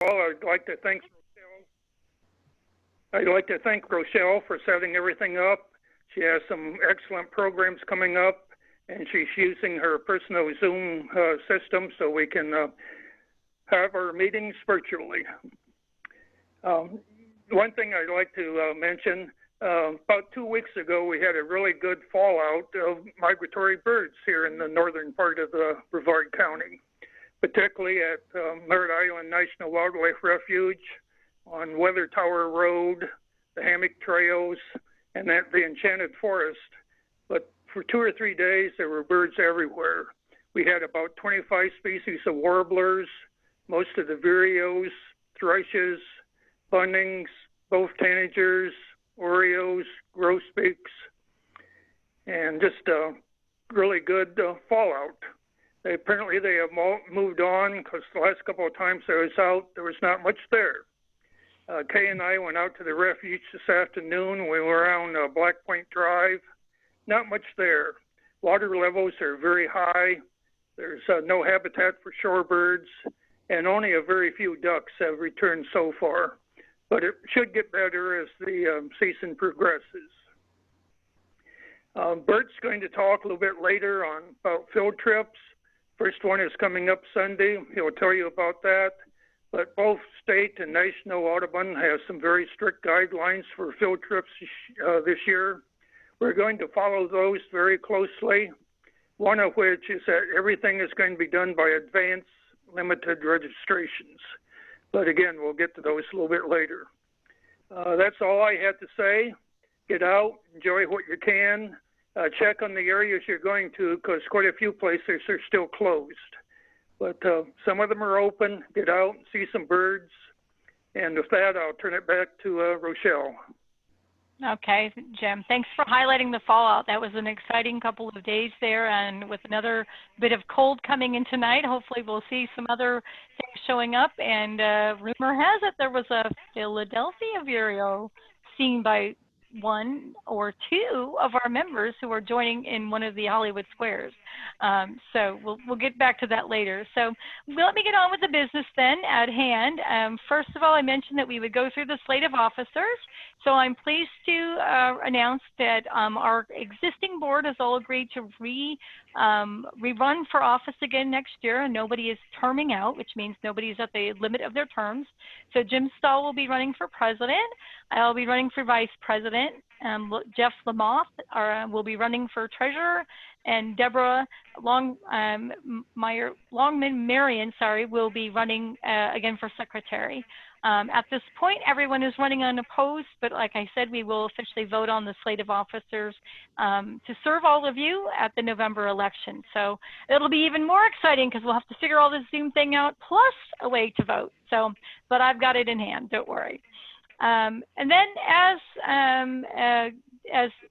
I'd like to thank Rochelle for setting everything up. She has some excellent programs coming up, and she's using her personal Zoom system so we can have our meetings virtually. One thing I'd like to mention, about 2 weeks ago, we had a really good fallout of migratory birds here in the northern part of Brevard County, particularly at Merritt Island National Wildlife Refuge, on Weather Tower Road, the Hammock Trails, and the Enchanted Forest. But for 2 or 3 days, there were birds everywhere. We had about 25 species of warblers, most of the vireos, thrushes, bunnings, both tanagers, orioles, grosbeaks, and just really good fallout. Apparently they have moved on, because the last couple of times I was out, there was not much there. Kay and I went out to the refuge this afternoon. We were around Black Point Drive. Not much there. Water levels are very high. There's no habitat for shorebirds, and only a very few ducks have returned so far. But it should get better as the season progresses. Bert's going to talk a little bit later about field trips. First one is coming up Sunday. He'll tell you about that. But both state and national Audubon has some very strict guidelines for field trips this year. We're going to follow those very closely, one of which is that everything is going to be done by advance limited registrations. But again, we'll get to those a little bit later. That's all I had to say. Get out, enjoy what you can. Check on the areas you're going to, because quite a few places are still closed. But some of them are open. Get out and see some birds. And with that, I'll turn it back to Rochelle. Okay, Jim, thanks for highlighting the fallout. That was an exciting couple of days there, and with another bit of cold coming in tonight, hopefully we'll see some other things showing up. And rumor has it there was a Philadelphia vireo seen by 1 or 2 of our members who are joining in one of the Hollywood squares. So we'll get back to that later. So let me get on with the business then at hand. First of all, I mentioned that we would go through the slate of officers. So I'm pleased to announce that our existing board has all agreed to rerun for office again next year, and nobody is terming out, which means nobody's at the limit of their terms. So Jim Stahl will be running for president. I'll be running for vice president. Jeff Lamoth will be running for treasurer, and Deborah Longman-Marion, will be running again for secretary. At this point, everyone is running unopposed, but like I said, we will officially vote on the slate of officers to serve all of you at the November election. So it'll be even more exciting because we'll have to figure all this Zoom thing out, plus a way to vote. So, but I've got it in hand, don't worry. And then as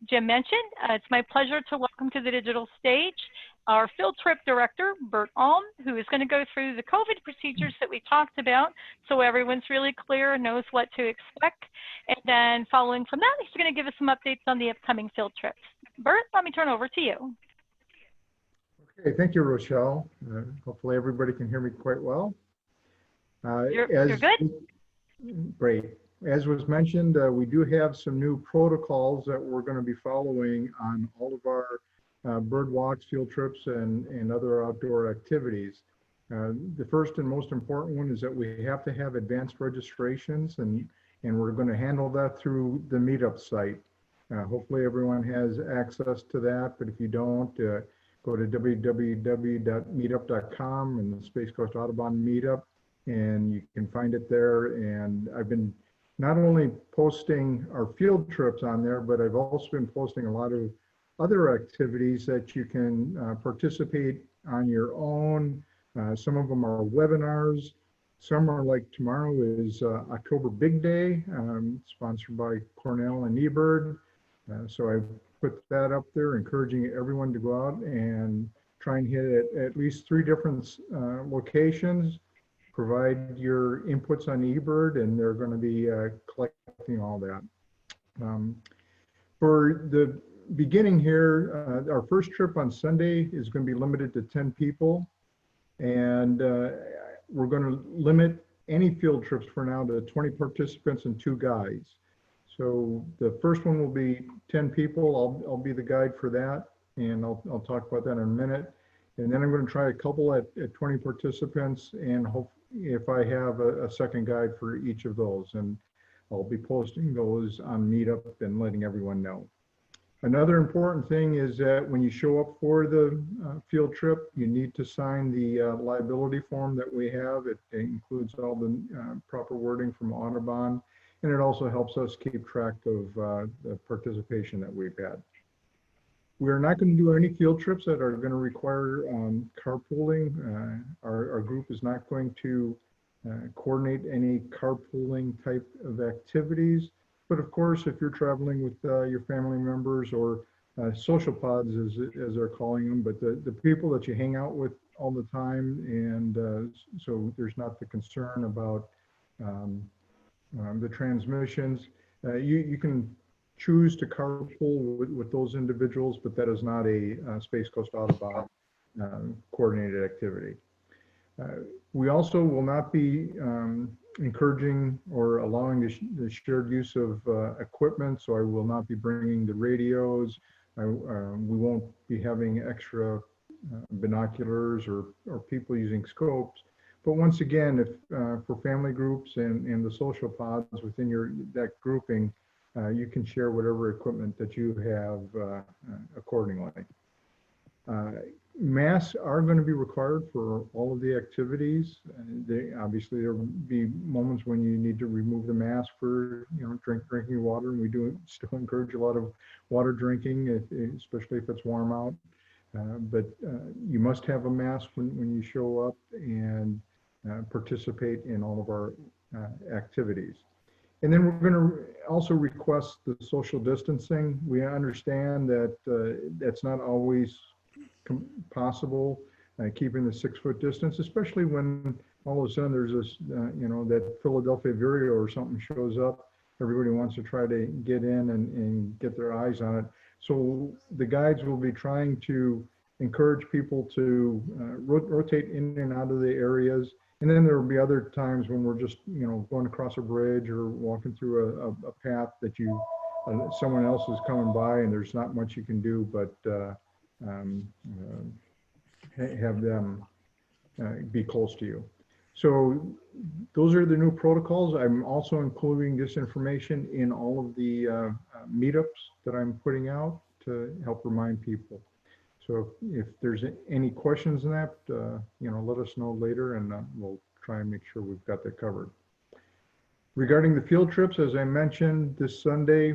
Jim mentioned, it's my pleasure to welcome to the digital stage our field trip director, Bert Alm, who is going to go through the COVID procedures that we talked about so everyone's really clear and knows what to expect. And then following from that, he's going to give us some updates on the upcoming field trips. Bert, let me turn over to you. Okay, thank you, Rochelle. Hopefully everybody can hear me quite well. You're good? Great. As was mentioned, we do have some new protocols that we're going to be following on all of our bird walks, field trips, and other outdoor activities. The first and most important one is that we have to have advanced registrations, and we're going to handle that through the meetup site. Hopefully everyone has access to that, but if you don't, go to www.meetup.com and the Space Coast Audubon Meetup, and you can find it there. And I've been not only posting our field trips on there, but I've also been posting a lot of other activities that you can participate on your own. Some of them are webinars. Some are like tomorrow is October Big Day, sponsored by Cornell and eBird. So I've put that up there, encouraging everyone to go out and try and hit at least 3 different locations. Provide your inputs on eBird, and they're going to be collecting all that. For the beginning here, our first trip on Sunday is going to be limited to 10 people, and we're going to limit any field trips for now to 20 participants and 2 guides. So the first one will be 10 people. I'll be the guide for that, and I'll talk about that in a minute. And then I'm going to try a couple at 20 participants, and hope if I have a second guide for each of those. And I'll be posting those on Meetup and letting everyone know. Another important thing is that when you show up for the field trip, you need to sign the liability form that we have. It includes all the proper wording from Audubon, and it also helps us keep track of the participation that we've had. We're not going to do any field trips that are going to require carpooling. Our group is not going to coordinate any carpooling type of activities. But of course, if you're traveling with your family members or social pods, as they're calling them, but the people that you hang out with all the time, and so there's not the concern about the transmissions. You can choose to carpool with those individuals, but that is not a Space Coast Audubon coordinated activity. We also will not be encouraging or allowing the shared use of equipment, so I will not be bringing the radios. We won't be having extra binoculars or people using scopes. But once again, if for family groups and the social pods within that grouping, you can share whatever equipment that you have accordingly. Masks are going to be required for all of the activities. Obviously, there will be moments when you need to remove the mask for drinking water, and we do still encourage a lot of water drinking, especially if it's warm out. But you must have a mask when you show up and participate in all of our activities. And then we're going to also request the social distancing. We understand that that's not always possible, keeping the 6-foot distance, especially when all of a sudden there's this, that Philadelphia Vireo or something shows up. Everybody wants to try to get in and get their eyes on it. So the guides will be trying to encourage people to rotate in and out of the areas. And then there will be other times when we're just, going across a bridge or walking through a path that someone else is coming by and there's not much you can do but have them be close to you. So those are the new protocols. I'm also including this information in all of the meetups that I'm putting out to help remind people. So if there's any questions on that, let us know later, and we'll try and make sure we've got that covered. Regarding the field trips, as I mentioned, this Sunday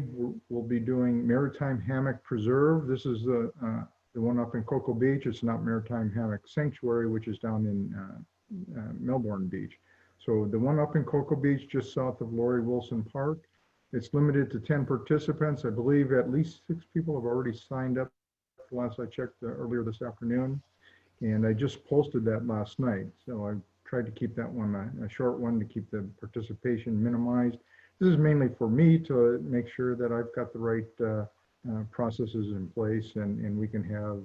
we'll be doing Maritime Hammock Preserve. This is the one up in Cocoa Beach. It's not Maritime Hammock Sanctuary, which is down in Melbourne Beach. So the one up in Cocoa Beach, just south of Laurie Wilson Park, it's limited to 10 participants. I believe at least 6 people have already signed up. Last I checked earlier this afternoon, and I just posted that last night. So I tried to keep that one a short one to keep the participation minimized. This is mainly for me to make sure that I've got the right processes in place and we can have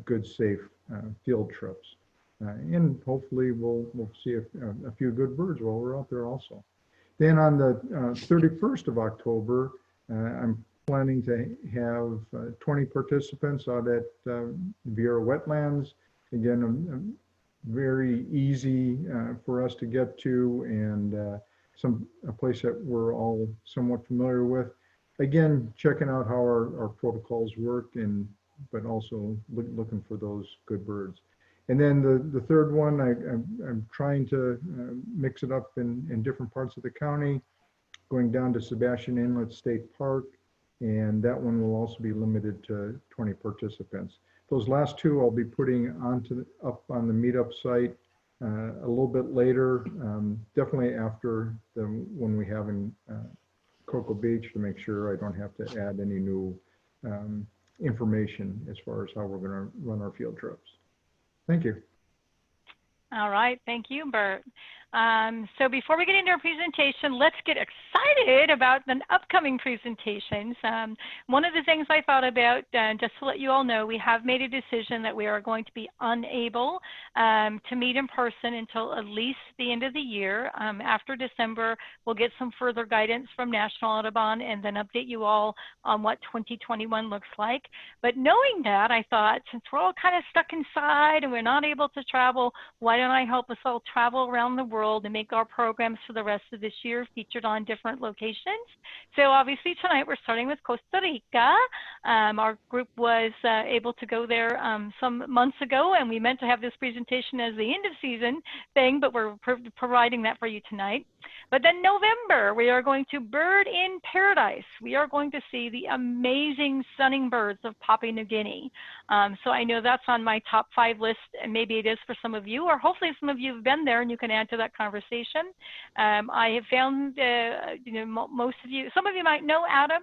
good, safe field trips. And hopefully we'll see a few good birds while we're out there also. Then on the 31st of October, I'm planning to have 20 participants out at Vieira Wetlands. Again, very easy for us to get to, and a place that we're all somewhat familiar with. Again, checking out how our protocols work, but also looking for those good birds. And then the third one, I'm trying to mix it up in different parts of the county, going down to Sebastian Inlet State Park, and that one will also be limited to 20 participants. Those last two I'll be putting up on the meetup site a little bit later, definitely after the one we have in Cocoa Beach, to make sure I don't have to add any new information as far as how we're going to run our field trips. Thank you. All right, thank you, Bert. So before we get into our presentation, let's get excited about the upcoming presentations. One of the things I thought about, just to let you all know, we have made a decision that we are going to be unable to meet in person until at least the end of the year. After December, we'll get some further guidance from National Audubon and then update you all on what 2021 looks like. But knowing that, I thought, since we're all kind of stuck inside and we're not able to travel, why don't I help us all travel around the world and make our programs for the rest of this year featured on different locations. So obviously tonight we're starting with Costa Rica. Our group was able to go there some months ago, and we meant to have this presentation as the end of season thing, but we're providing that for you tonight. But then November, we are going to Bird in Paradise. We are going to see the amazing stunning birds of Papua New Guinea. So I know that's on my top 5 list, and maybe it is for some of you, or hopefully some of you have been there and you can add to that conversation. I have found, most of you, some of you might know Adam,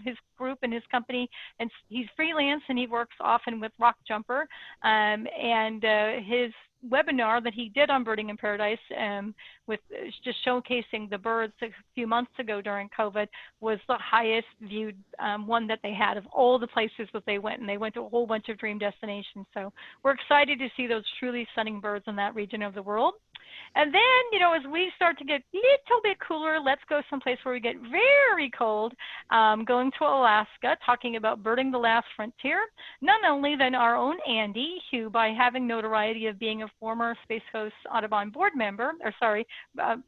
his group and his company, and he's freelance and he works often with Rock Jumper, and his webinar that he did on Birding in Paradise with just showcasing the birds a few months ago during COVID was the highest viewed one that they had of all the places that they went, and they went to a whole bunch of dream destinations. So we're excited to see those truly stunning birds in that region of the world. And then, as we start to get a little bit cooler, let's go someplace where we get very cold, going to Alaska, talking about birding the last frontier. None only than our own Andy, who by having notoriety of being a former Space Coast Audubon board member,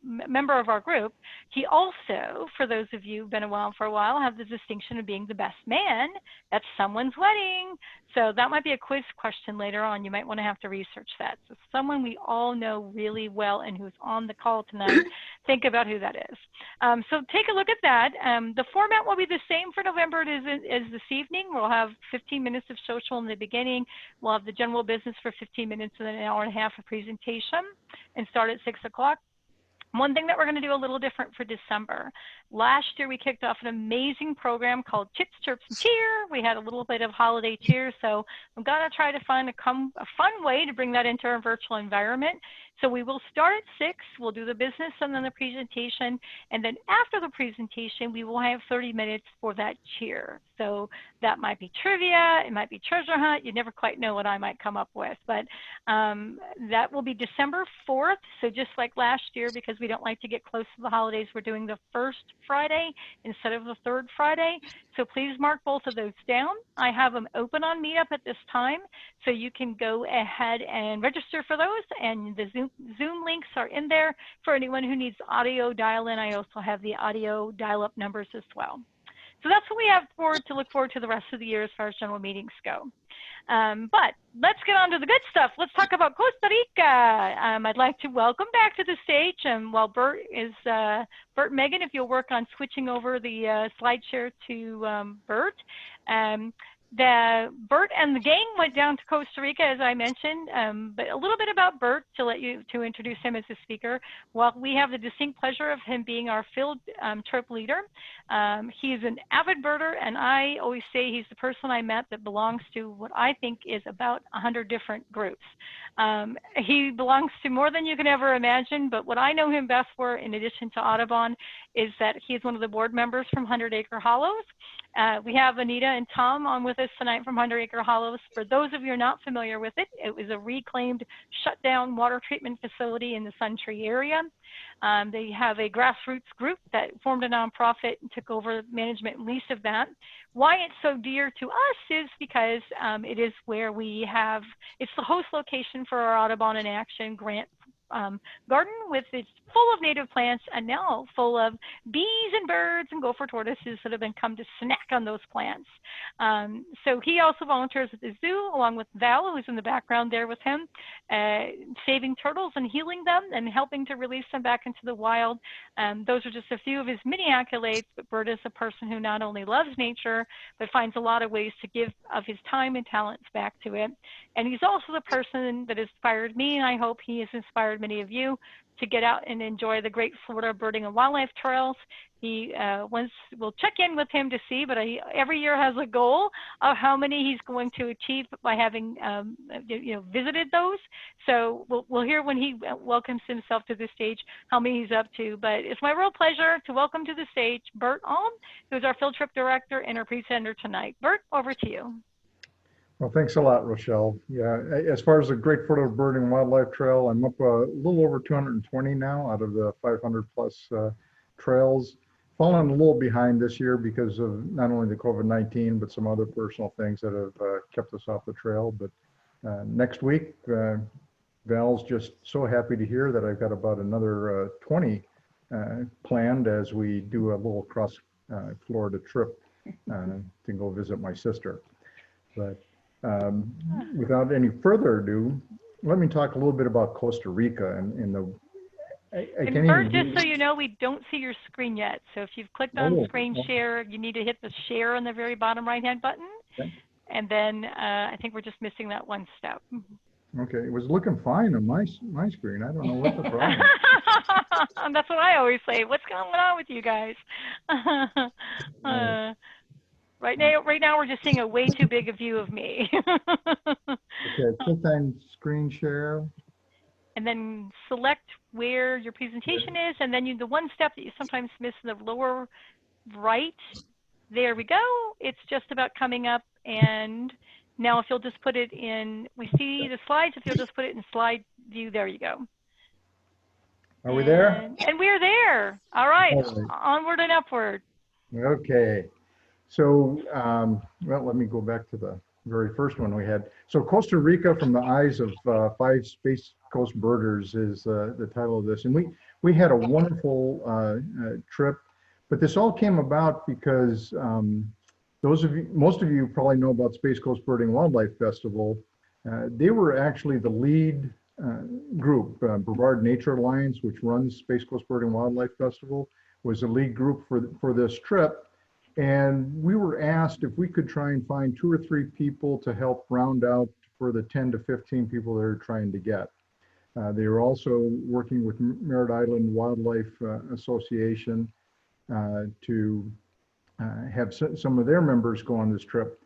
member of our group, he also, for those of you who've been around for a while, have the distinction of being the best man at someone's wedding. So that might be a quiz question later on. You might want to have to research that. So someone we all know really well and who's on the call tonight, think about who that is. So take a look at that. The format will be the same for November as this evening. We'll have 15 minutes of social in the beginning. We'll have the general business for 15 minutes and then an hour and a half of presentation and start at 6 o'clock. One thing that we're going to do a little different for December. Last year, we kicked off an amazing program called Chips, Chirps, and Cheer. We had a little bit of holiday cheer, so I'm going to try to find a fun way to bring that into our virtual environment. So we will start at 6. We'll do the business and then the presentation. And then after the presentation, we will have 30 minutes for that cheer. So that might be trivia. It might be treasure hunt. You never quite know what I might come up with. But that will be December 4th. So just like last year, because we don't like to get close to the holidays, we're doing the first Friday instead of the third Friday. So please mark both of those down. I have them open on Meetup at this time, so you can go ahead and register for those, and the Zoom links are in there for anyone who needs audio dial-in. I also have the audio dial-up numbers as well. So that's what we have to look forward to the rest of the year as far as general meetings go. But let's get on to the good stuff. Let's talk about Costa Rica. I'd like to welcome back to the stage, while Bert and Megan, if you'll work on switching over the slide share to Bert. Bert and the gang went down to Costa Rica, as I mentioned, but a little bit about Bert to introduce him as a speaker. While we have the distinct pleasure of him being our field trip leader, he is an avid birder, and I always say he's the person I met that belongs to what I think is about 100 different groups. He belongs to more than you can ever imagine, but what I know him best for, in addition to Audubon, is that he's one of the board members from 100 Acre Hollows. We have Anita and Tom on with us tonight from 100 Acre Hollows. For those of you who are not familiar with it, it was a reclaimed, shut down water treatment facility in the Sun Tree area. They have a grassroots group that formed a nonprofit and took over management and lease of that. Why it's so dear to us is because it is where we have, it's the host location for our Audubon in Action grant garden, with it's full of native plants and now full of bees and birds and gopher tortoises that have been come to snack on those plants. So he also volunteers at the zoo along with Val, who's in the background there with him, saving turtles and healing them and helping to release them back into the wild. Those are just a few of his many accolades, but Bert is a person who not only loves nature, but finds a lot of ways to give of his time and talents back to it. And he's also the person that inspired me, and I hope he has inspired many of you, to get out and enjoy the Great Florida Birding and Wildlife Trails. He we'll check in with him to see, but every year has a goal of how many he's going to achieve by having visited those. So we'll hear when he welcomes himself to the stage how many he's up to. But it's my real pleasure to welcome to the stage Bert Alm, who's our field trip director and our presenter tonight. Bert, over to you. Well, thanks a lot, Rochelle. Yeah, as far as the Great Florida Birding and Wildlife Trail, I'm up a little over 220 now out of the 500 plus trails. Fallen a little behind this year because of not only the COVID-19, but some other personal things that have kept us off the trail. But next week, Val's just so happy to hear that I've got about another 20 planned as we do a little cross Florida trip to go visit my sister. But without any further ado, let me talk a little bit about Costa Rica and the. And Bert, just so you know, we don't see your screen yet. So if you've clicked on screen share, you need to hit the share on the very bottom right-hand button. Okay. And then I think we're just missing that one step. Okay, it was looking fine on my screen. I don't know what the problem is. That's what I always say. What's going on with you guys? Right now, we're just seeing a way too big a view of me. Okay, click on screen share. And then select where your presentation is, and then the one step that you sometimes miss in the lower right. There we go. It's just about coming up, and now if you'll just put it in, we see the slides. If you'll just put it in slide view, there you go. Are we there? And we're there. All right, onward and upward. Okay. So, well, let me go back to the very first one we had. So Costa Rica from the eyes of 5 Space Coast birders is the title of this. And we had a wonderful trip, but this all came about because most of you probably know about Space Coast Birding Wildlife Festival. They were actually the lead group. Brevard Nature Alliance, which runs Space Coast Birding Wildlife Festival, was the lead group for this trip. And we were asked if we could try and find 2 or 3 people to help round out for the 10 to 15 people they're trying to get. They were also working with Merritt Island Wildlife Association to have some of their members go on this trip.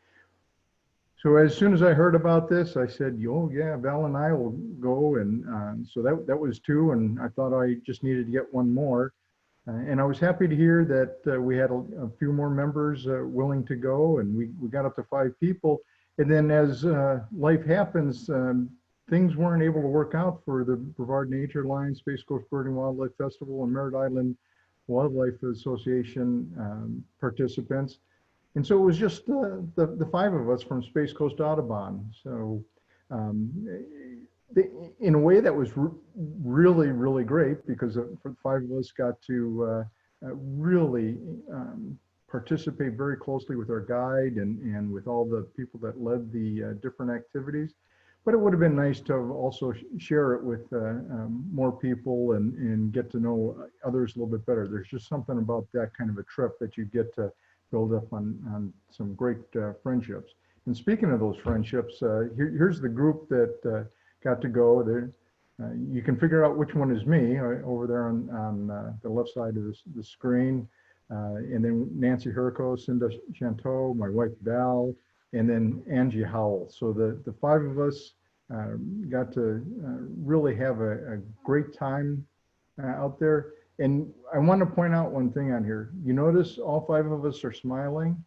So as soon as I heard about this, I said, oh yeah, Val and I will go. And so that was 2, and I thought I just needed to get 1 more. And I was happy to hear that we had a few more members willing to go, and we got up to 5 people. And then as life happens, things weren't able to work out for the Brevard Nature Alliance, Space Coast Birding Wildlife Festival, and Merritt Island Wildlife Association participants. And so it was just the 5 of us from Space Coast Audubon. So in a way that was really, really great, because for the 5 of us got to really participate very closely with our guide and with all the people that led the different activities. But it would have been nice to also share it with more people and get to know others a little bit better. There's just something about that kind of a trip that you get to build up on some great friendships. And speaking of those friendships, here's the group that got to go there. You can figure out which one is me over there on the left side of the screen. And then Nancy Herco, Cinda Chanteau, my wife Val, and then Angie Howell. So the 5 of us got to really have a great time out there. And I want to point out one thing on here. You notice all 5 of us are smiling.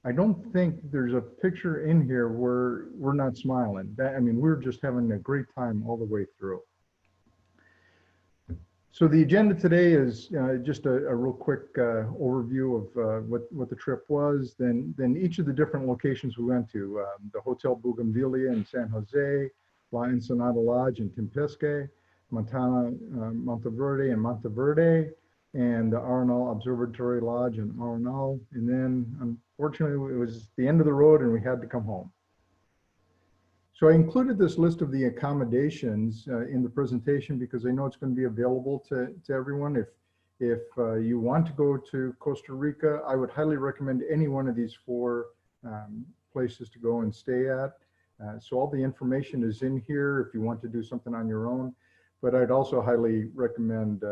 I don't think there's a picture in here where we're not smiling. I mean, we're just having a great time all the way through. So the agenda today is just a real quick overview of what the trip was. Then each of the different locations we went to, the Hotel Bougainvillea in San Jose, La Ensenada Lodge in Tempisque, Monteverde in Monteverde, and the Arenal Observatory Lodge in Arenal. And then unfortunately it was the end of the road and we had to come home. So I included this list of the accommodations in the presentation because I know it's going to be available to everyone. If you want to go to Costa Rica, I would highly recommend any one of these 4 places to go and stay at. So all the information is in here if you want to do something on your own. but I'd also highly recommend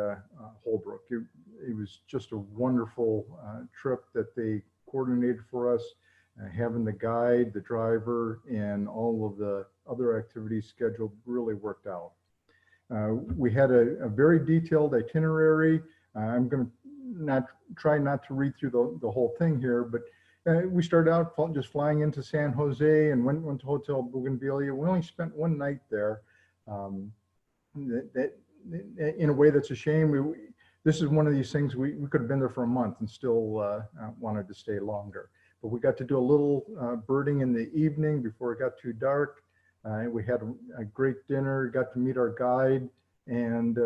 Holbrook. It was just a wonderful trip that they coordinated for us. Having the guide, the driver, and all of the other activities scheduled really worked out. We had a very detailed itinerary. I'm going to try not to read through the whole thing here, but we started out just flying into San Jose and went to Hotel Bougainvillea. We only spent one night there. That in a way, that's a shame. This is one of these things we could have been there for a month and still wanted to stay longer. But we got to do a little birding in the evening before it got too dark. We had a great dinner, got to meet our guide. And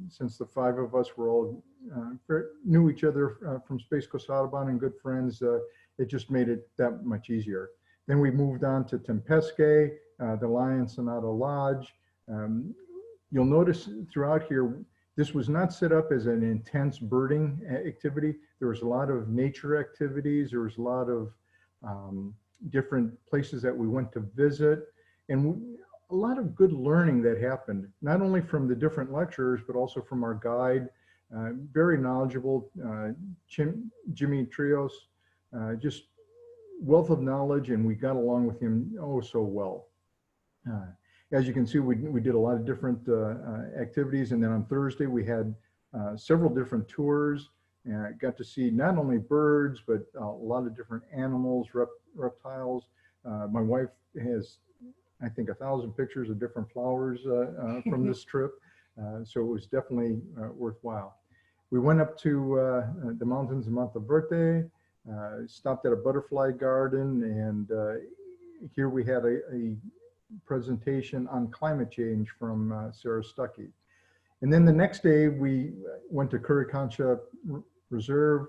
since the five of us were all knew each other from Space Costa Audubon and good friends, it just made it that much easier. Then we moved on to Tempisque, the Ensenada Lodge. You'll notice throughout here, this was not set up as an intense birding activity. There was a lot of nature activities. There was a lot of different places that we went to visit, and a lot of good learning that happened, not only from the different lecturers, but also from our guide, very knowledgeable, Jimmy Trios, just wealth of knowledge, and we got along with him oh so well. As you can see, we did a lot of different activities, and then on Thursday we had several different tours, and got to see not only birds, but a lot of different animals, reptiles. My wife has, I think, 1,000 pictures of different flowers from this trip, so it was definitely worthwhile. We went up to the mountains of Monteverde, stopped at a butterfly garden, and here we had a presentation on climate change from Sarah Stuckey. And then the next day we went to Curicancha Reserve.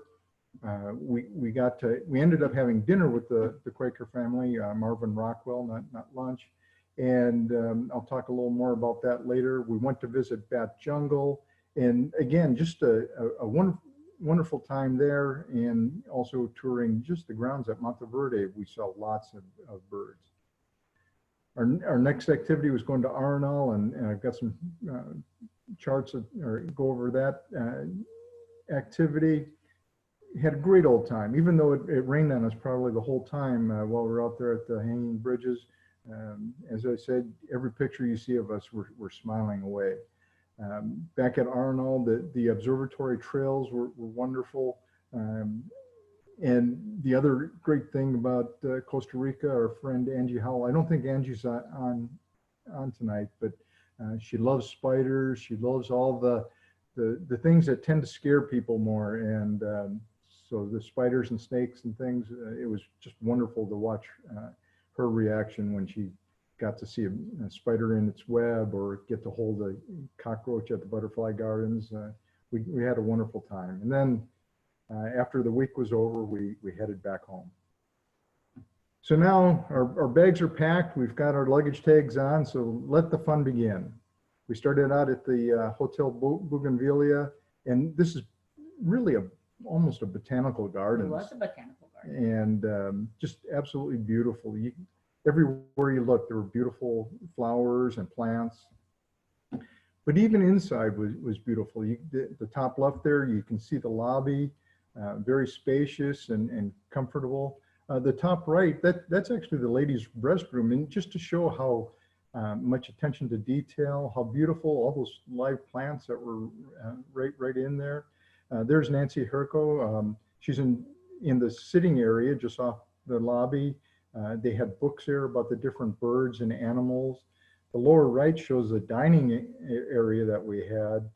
We ended up having dinner with the Quaker family, Marvin Rockwell, not lunch. And I'll talk a little more about that later. We went to visit Bat Jungle, and again, just a wonderful time there, and also touring just the grounds at Monteverde. We saw lots of birds. Our next activity was going to Arenal, and I've got some charts or go over that activity. Had a great old time, even though it rained on us probably the whole time while we were out there at the hanging bridges. As I said, every picture you see of us, we're smiling away. Back at Arenal, the observatory trails were wonderful. And the other great thing about Costa Rica, our friend Angie Howell, I don't think Angie's on tonight, but she loves spiders. She loves all the things that tend to scare people more. And so the spiders and snakes and things, it was just wonderful to watch her reaction when she got to see a spider in its web or get to hold a cockroach at the butterfly gardens. We had a wonderful time. And then after the week was over, we headed back home. So now our bags are packed. We've got our luggage tags on, so let the fun begin. We started out at the Hotel Bougainvillea, and this is really almost a botanical garden. It was a botanical garden. And just absolutely beautiful. Everywhere you look, there were beautiful flowers and plants. But even inside was beautiful. The top left there, you can see the lobby. Very spacious and comfortable. The top right, that's actually the ladies' restroom, and just to show how much attention to detail, how beautiful all those live plants that were right in there. There's Nancy Herco. She's in the sitting area just off the lobby. They had books there about the different birds and animals. The lower right shows the dining area that we had.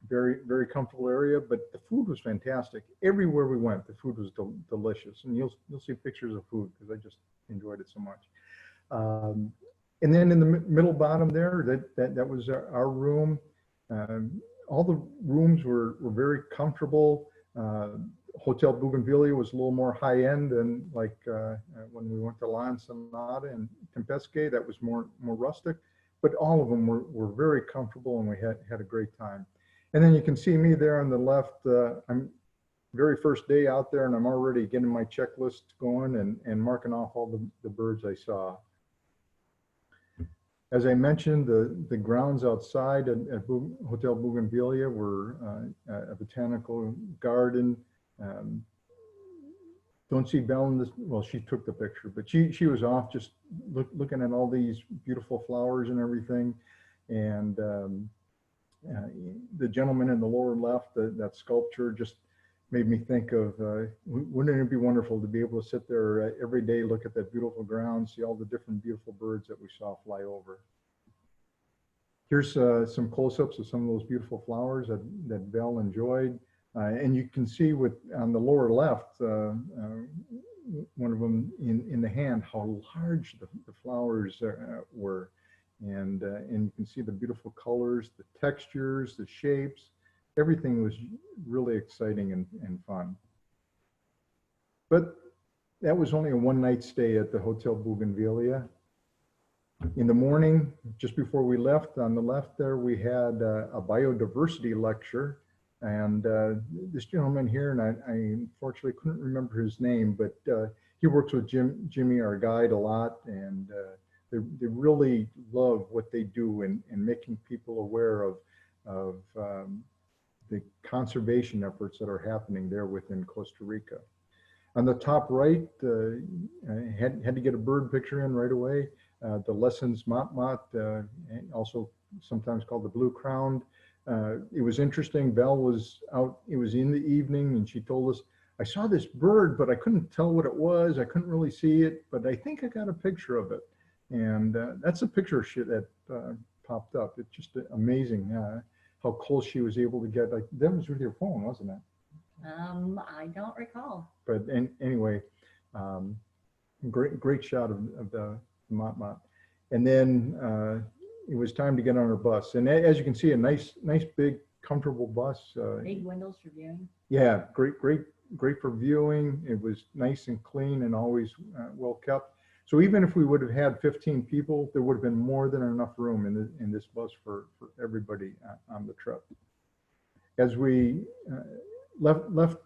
Very, very comfortable area, but the food was fantastic. Everywhere we went, the food was delicious, and you'll see pictures of food because I just enjoyed it so much. And then in the middle bottom there, that was our room. All the rooms were very comfortable. Hotel Bougainvillea was a little more high end than like when we went to La Ensenada and Tempisque. That was more rustic, but all of them were very comfortable, and we had a great time. And then you can see me there on the left. I'm very first day out there, and I'm already getting my checklist going and marking off all the birds I saw. As I mentioned, the grounds outside at Hotel Bougainvillea were a botanical garden. Don't see Belle in this, well, she took the picture, but she was off just looking at all these beautiful flowers and everything. And the gentleman in the lower left, that sculpture just made me think of, wouldn't it be wonderful to be able to sit there every day, look at that beautiful ground, see all the different beautiful birds that we saw fly over. Here's some close-ups of some of those beautiful flowers that Belle enjoyed. And you can see on the lower left, one of them in the hand, how large the flowers were. And you can see the beautiful colors, the textures, the shapes. Everything was really exciting and fun. But that was only a one-night stay at the Hotel Bougainvillea. In the morning, just before we left, on the left there, we had a biodiversity lecture. And this gentleman here, and I unfortunately couldn't remember his name, but he works with Jimmy, our guide, a lot. And they really love what they do in making people aware of the conservation efforts that are happening there within Costa Rica. On the top right, had to get a bird picture in right away. The Lessons Motmot, also sometimes called the blue-crowned. It was interesting. Belle was out, it was in the evening, and she told us, I saw this bird, but I couldn't tell what it was. I couldn't really see it, but I think I got a picture of it. And that's a picture that popped up. It's just amazing how close she was able to get. Like, that was with your phone, wasn't it? I don't recall. But anyway, great shot of the Motmot. And then it was time to get on our bus. And as you can see, a nice big comfortable bus. Big windows for viewing. Yeah, great for viewing. It was nice and clean and always well kept. So even if we would have had 15 people, there would have been more than enough room in this bus for everybody on the trip. As we left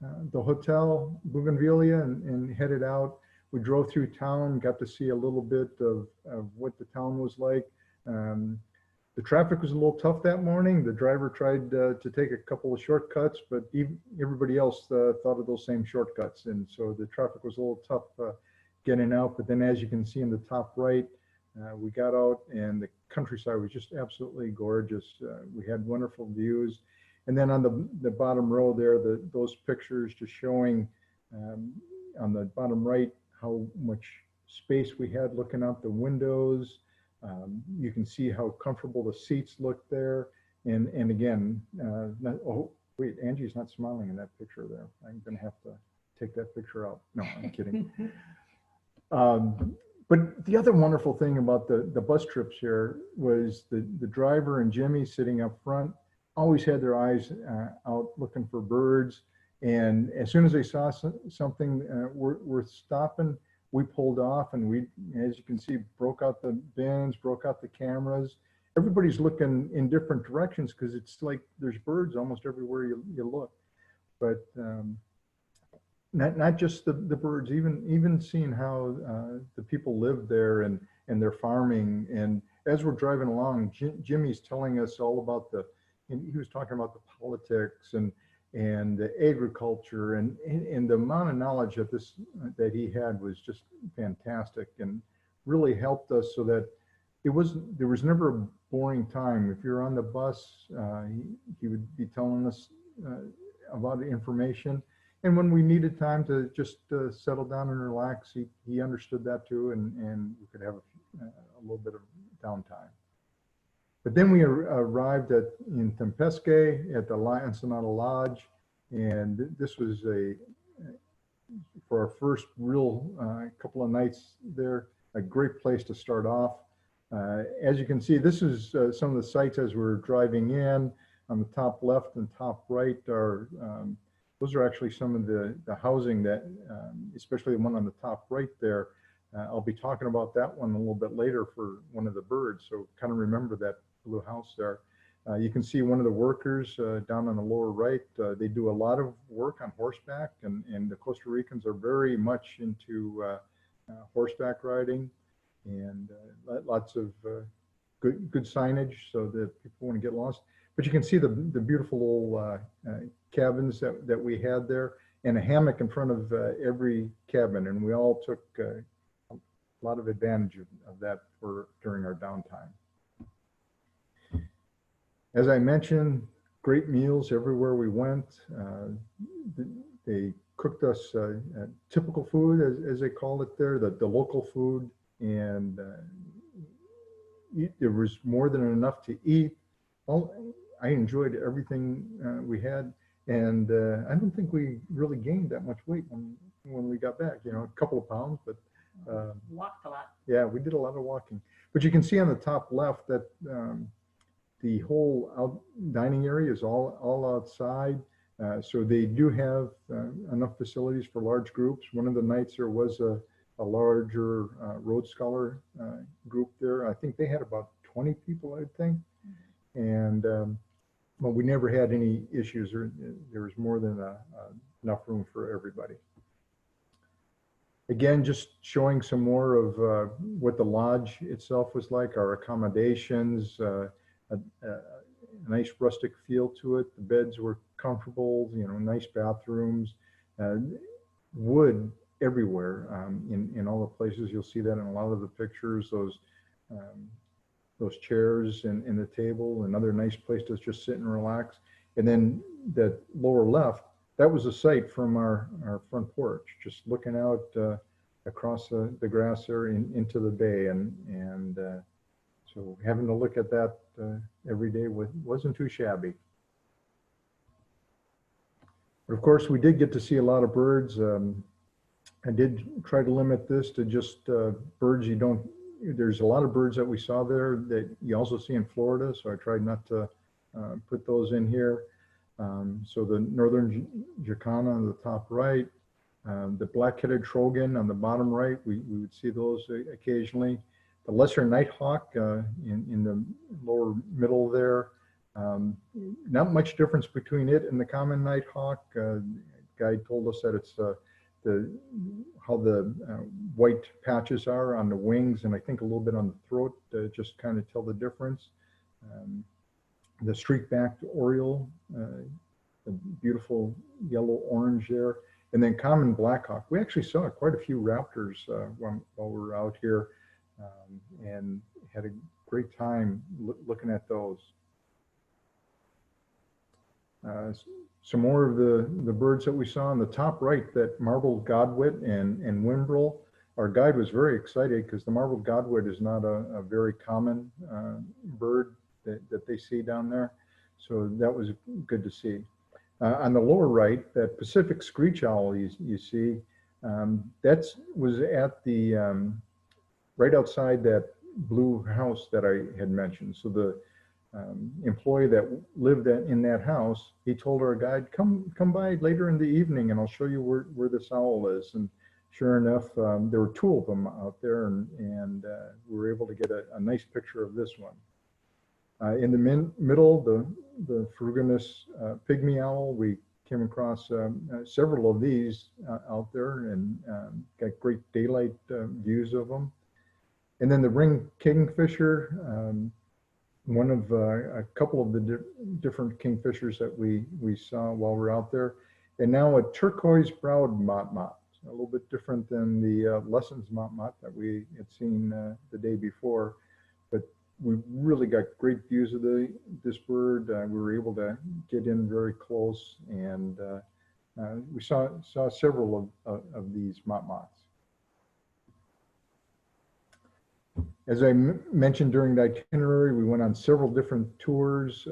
the Hotel Bougainvillea and headed out, we drove through town, got to see a little bit of what the town was like. The traffic was a little tough that morning. The driver tried to take a couple of shortcuts, but everybody else thought of those same shortcuts. And so the traffic was a little tough getting out. But then as you can see in the top right, we got out and the countryside was just absolutely gorgeous. We had wonderful views. And then on the bottom row there, those pictures just showing on the bottom right how much space we had looking out the windows. You can see how comfortable the seats look there. And again, oh, wait, Angie's not smiling in that picture there. I'm gonna have to take that picture out. No, I'm kidding. But the other wonderful thing about the bus trips here was the driver and Jimmy sitting up front always had their eyes out looking for birds. And as soon as they saw something worth stopping, we pulled off and we, as you can see, broke out the bins, broke out the cameras. Everybody's looking in different directions because it's like there's birds almost everywhere you look. But not just the birds, even seeing how the people live there and their farming. And as we're driving along, Jimmy's telling us all about and he was talking about the politics and the agriculture and the amount of knowledge that he had was just fantastic and really helped us so that there was never a boring time. If you're on the bus, he would be telling us about the information. And when we needed time to just settle down and relax, he understood that too, and we could have a little bit of downtime. But then we arrived in Tempisque at the Ensenada Lodge, and this was for our first real couple of nights there, a great place to start off. As you can see, this is some of the sites as we're driving in. On the top left and top right are those are actually some of the housing that, especially the one on the top right there. I'll be talking about that one a little bit later for one of the birds, so kind of remember that blue house there. You can see one of the workers down on the lower right. They do a lot of work on horseback, and the Costa Ricans are very much into horseback riding. and lots of good signage so that people want to get lost. But you can see the beautiful little cabins that we had there, and a hammock in front of every cabin, and we all took a lot of advantage of that during our downtime. As I mentioned, great meals everywhere we went. They cooked us typical food, as they call it there, the local food, and there was more than enough to eat. I enjoyed everything we had, and I don't think we really gained that much weight when we got back. You know, a couple of pounds, but Walked a lot. yeah, we did a lot of walking. But you can see on the top left that the whole dining area is all outside. So they do have enough facilities for large groups. One of the nights there was a larger Rhodes Scholar group there. I think they had about 20 people, I think. And well, we never had any issues. There was more than enough room for everybody. Again, just showing some more of what the lodge itself was like, our accommodations, a nice rustic feel to it. The beds were comfortable, you know, nice bathrooms, wood everywhere in all the places. You'll see that in a lot of the pictures, those chairs and the table, another nice place to just sit and relax. And then that lower left, that was a sight from our front porch, just looking out across the grass there into the bay. And so having to look at that every day wasn't too shabby. But of course, we did get to see a lot of birds. I did try to limit this to just birds you don't, there's a lot of birds that we saw there that you also see in Florida, so I tried not to put those in here. So the northern jacana on the top right, the black-headed trogon on the bottom right, we would see those occasionally. The lesser nighthawk in the lower middle there, not much difference between it and the common nighthawk. Guide told us that it's how the white patches are on the wings, and I think a little bit on the throat to just kind of tell the difference. The streak-backed oriole, the beautiful yellow-orange there, and then common blackhawk. We actually saw quite a few raptors while we were out here, and had a great time looking at those. Some more of the birds that we saw on the top right, that marbled godwit and wimbrel. Our guide was very excited because the marbled godwit is not a very common bird that they see down there. So that was good to see. On the lower right, that Pacific screech owl you see, that was at the, right outside that blue house that I had mentioned. So the employee that lived in that house, he told our guide, come by later in the evening and I'll show you where this owl is. And sure enough, there were two of them out there, and we were able to get a nice picture of this one. In the middle, the Ferruginous pygmy owl, we came across several of these out there, and got great daylight views of them. And then the ring kingfisher, one of a couple of the different kingfishers that we saw while we were out there. And now a turquoise-browed motmot, a little bit different than the Lessons motmot that we had seen the day before. But we really got great views of this bird. We were able to get in very close, and we saw several of these motmots. As I mentioned during the itinerary, we went on several different tours.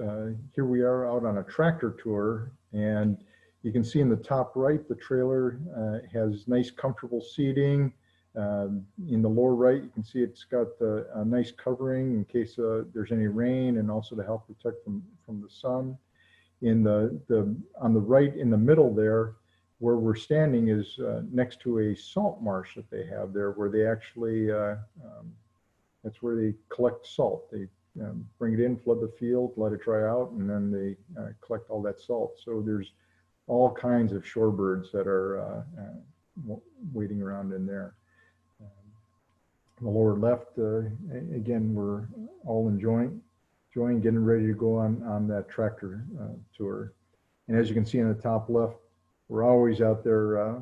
Here we are out on a tractor tour, and you can see in the top right, the trailer has nice comfortable seating. In the lower right, you can see it's got a nice covering in case there's any rain, and also to help protect from the sun. On the right in the middle there, where we're standing, is next to a salt marsh that they have there, where they actually that's where they collect salt. They bring it in, flood the field, let it dry out, and then they collect all that salt. So there's all kinds of shorebirds that are waiting around in there. the lower left, again, we're all enjoying, getting ready to go on that tractor tour. And as you can see in the top left, we're always out there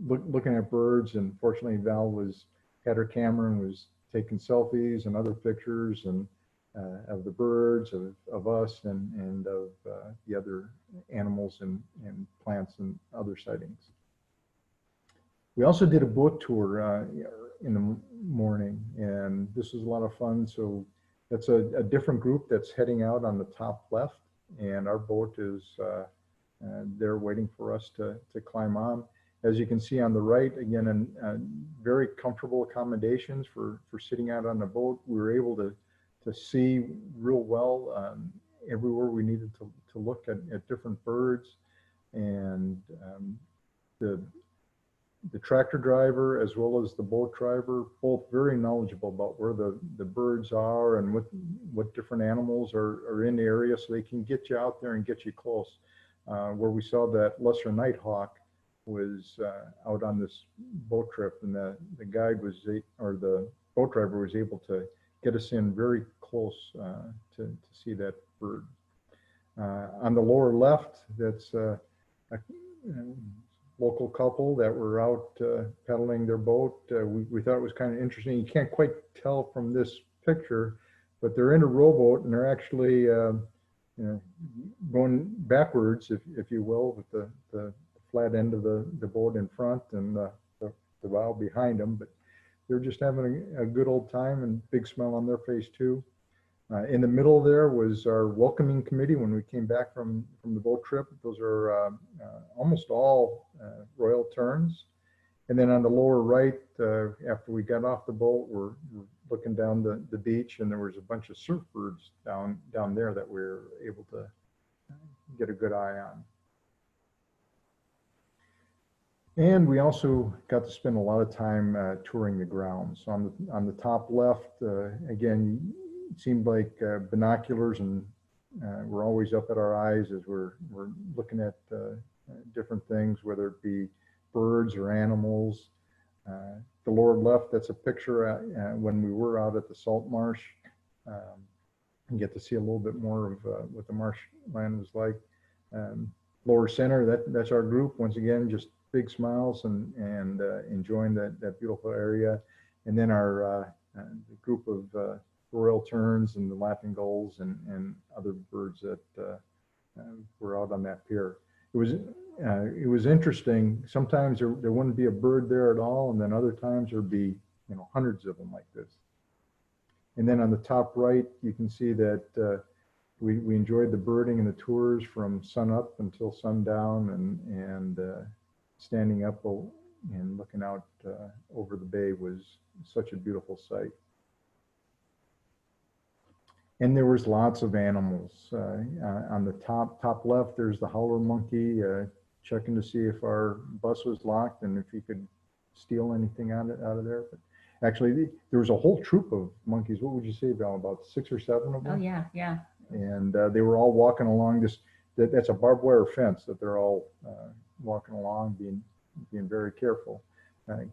looking at birds. And fortunately, Val had her camera and was taking selfies and other pictures and of the birds, of us, and of the other animals and plants and other sightings. We also did a boat tour in the morning, and this was a lot of fun. So that's a different group that's heading out on the top left, and our boat is there waiting for us to climb on. As you can see on the right, again, very comfortable accommodations for sitting out on the boat. We were able to see real well everywhere we needed to look at different birds. And the tractor driver as well as the boat driver, both very knowledgeable about where the birds are and what different animals are in the area, so they can get you out there and get you close. Where we saw that lesser nighthawk was out on this boat trip, and the guide or the boat driver was able to get us in very close to see that bird. On the lower left, that's a local couple that were out pedaling their boat. We thought it was kind of interesting. You can't quite tell from this picture, but they're in a rowboat and they're actually going backwards, if you will, with the flat end of the boat in front and the bow behind them. But they're just having a good old time and big smile on their face too. In the middle there was our welcoming committee when we came back from the boat trip. Those are almost all royal terns. And then on the lower right, after we got off the boat, we're looking down the beach, and there was a bunch of surf birds down there that we were able to get a good eye on. And we also got to spend a lot of time touring the grounds. So on the top left, again, it seemed like binoculars, and we're always up at our eyes as we're looking at different things, whether it be birds or animals. The lower left, that's a picture when we were out at the salt marsh, and get to see a little bit more of what the marshland was like. Lower center, that's our group. Once again, just big smiles and enjoying that beautiful area. And then our the group of royal terns and the laughing gulls and other birds that were out on that pier. It was interesting. Sometimes there wouldn't be a bird there at all, and then other times there'd be hundreds of them like this. And then on the top right, you can see that we enjoyed the birding and the tours from sun up until sundown, and standing up and looking out over the bay was such a beautiful sight. And there was lots of animals. On the top left, there's the howler monkey, checking to see if our bus was locked and if he could steal anything out of there. But actually, there was a whole troop of monkeys. What would you say, Val? About 6 or 7 of them? Oh, yeah, yeah. And they were all walking along this. That's a barbed wire fence that they're all walking along, being very careful.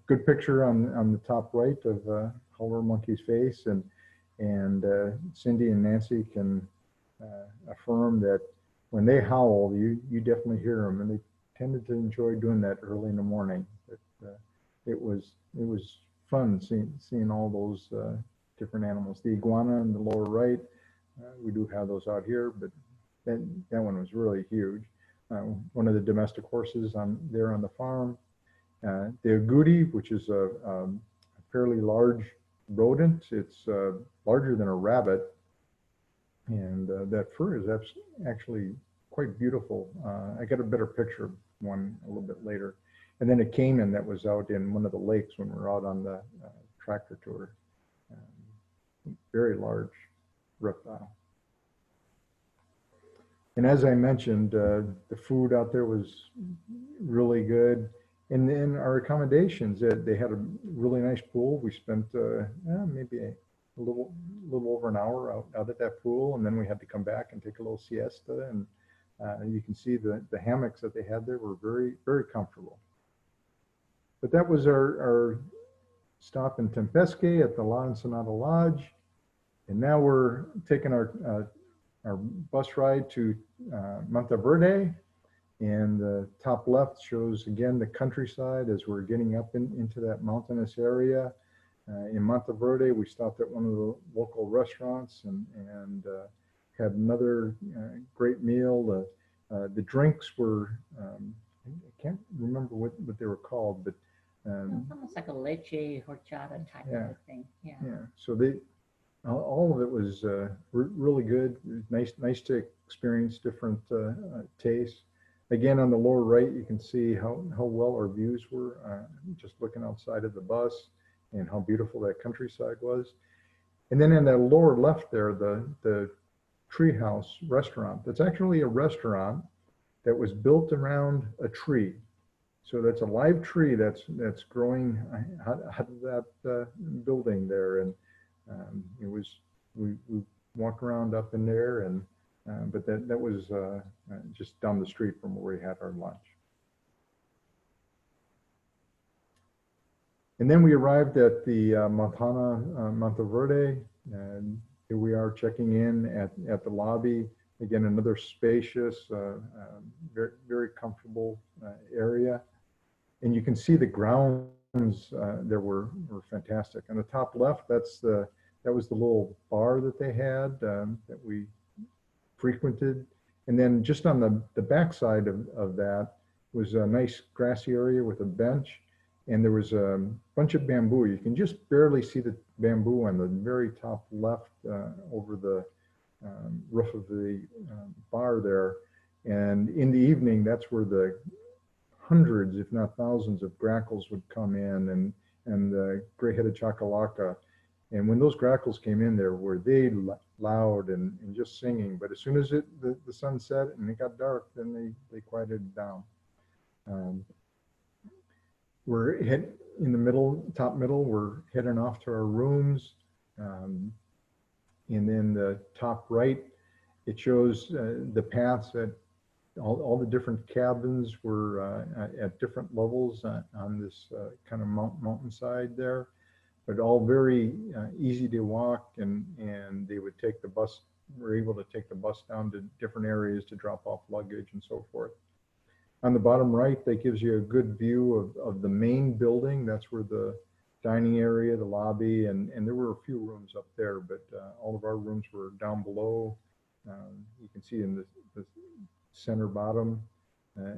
Good picture on the top right of howler monkey's face, and Cindy and Nancy can affirm that when they howl, you definitely hear them, and they tended to enjoy doing that early in the morning. But it was fun seeing all those different animals. The iguana in the lower right, we do have those out here, but that one was really huge. One of the domestic horses there on the farm. The agouti, which is a fairly large rodent. It's larger than a rabbit, and that fur is actually quite beautiful. I got a better picture of one a little bit later. And then a caiman that was out in one of the lakes when we were out on the tractor tour. Very large reptile. And as I mentioned, the food out there was really good. And then our accommodations, they had a really nice pool. We spent maybe a little over an hour out at that pool, and then we had to come back and take a little siesta. And you can see the hammocks that they had there were very, very comfortable. But that was our stop in Tempisque at the La Ensenada Lodge. And now we're taking our bus ride to Monteverde. And the top left shows again the countryside as we're getting up into that mountainous area. In Monteverde, we stopped at one of the local restaurants and had another great meal. The drinks were, I can't remember what they were called, but It's almost like a leche horchata type of thing. Yeah. So all of it was really good. It was nice to experience different tastes. Again, on the lower right, you can see how well our views were, just looking outside of the bus and how beautiful that countryside was. And then in that lower left there, the Treehouse restaurant, that's actually a restaurant that was built around a tree. So that's a live tree that's growing out of that building there. And we walked around up in there, and but that was just down the street from where we had our lunch. And then we arrived at the Monteverde, and here we are checking in at the lobby. Again, another spacious, very, very comfortable area. And you can see the grounds there were fantastic. On the top left, that was the little bar that they had that we frequented. And then just on the backside of that was a nice grassy area with a bench. And there was a bunch of bamboo. You can just barely see the bamboo on the very top left over the roof of the bar there. And in the evening, that's where the hundreds, if not thousands, of grackles would come in, and the gray-headed chachalaca. And when those grackles came in there, were they loud and just singing. But as soon as the sun set and it got dark, then they quieted down. We're in the middle, top middle, we're heading off to our rooms. And then the top right, it shows the paths that all the different cabins were at different levels on this kind of mountainside there, but all very easy to walk, and they would take the bus, were able to take the bus down to different areas to drop off luggage and so forth. On the bottom right, that gives you a good view of the main building. That's where the dining area, the lobby, and there were a few rooms up there, but all of our rooms were down below. You can see in the center bottom.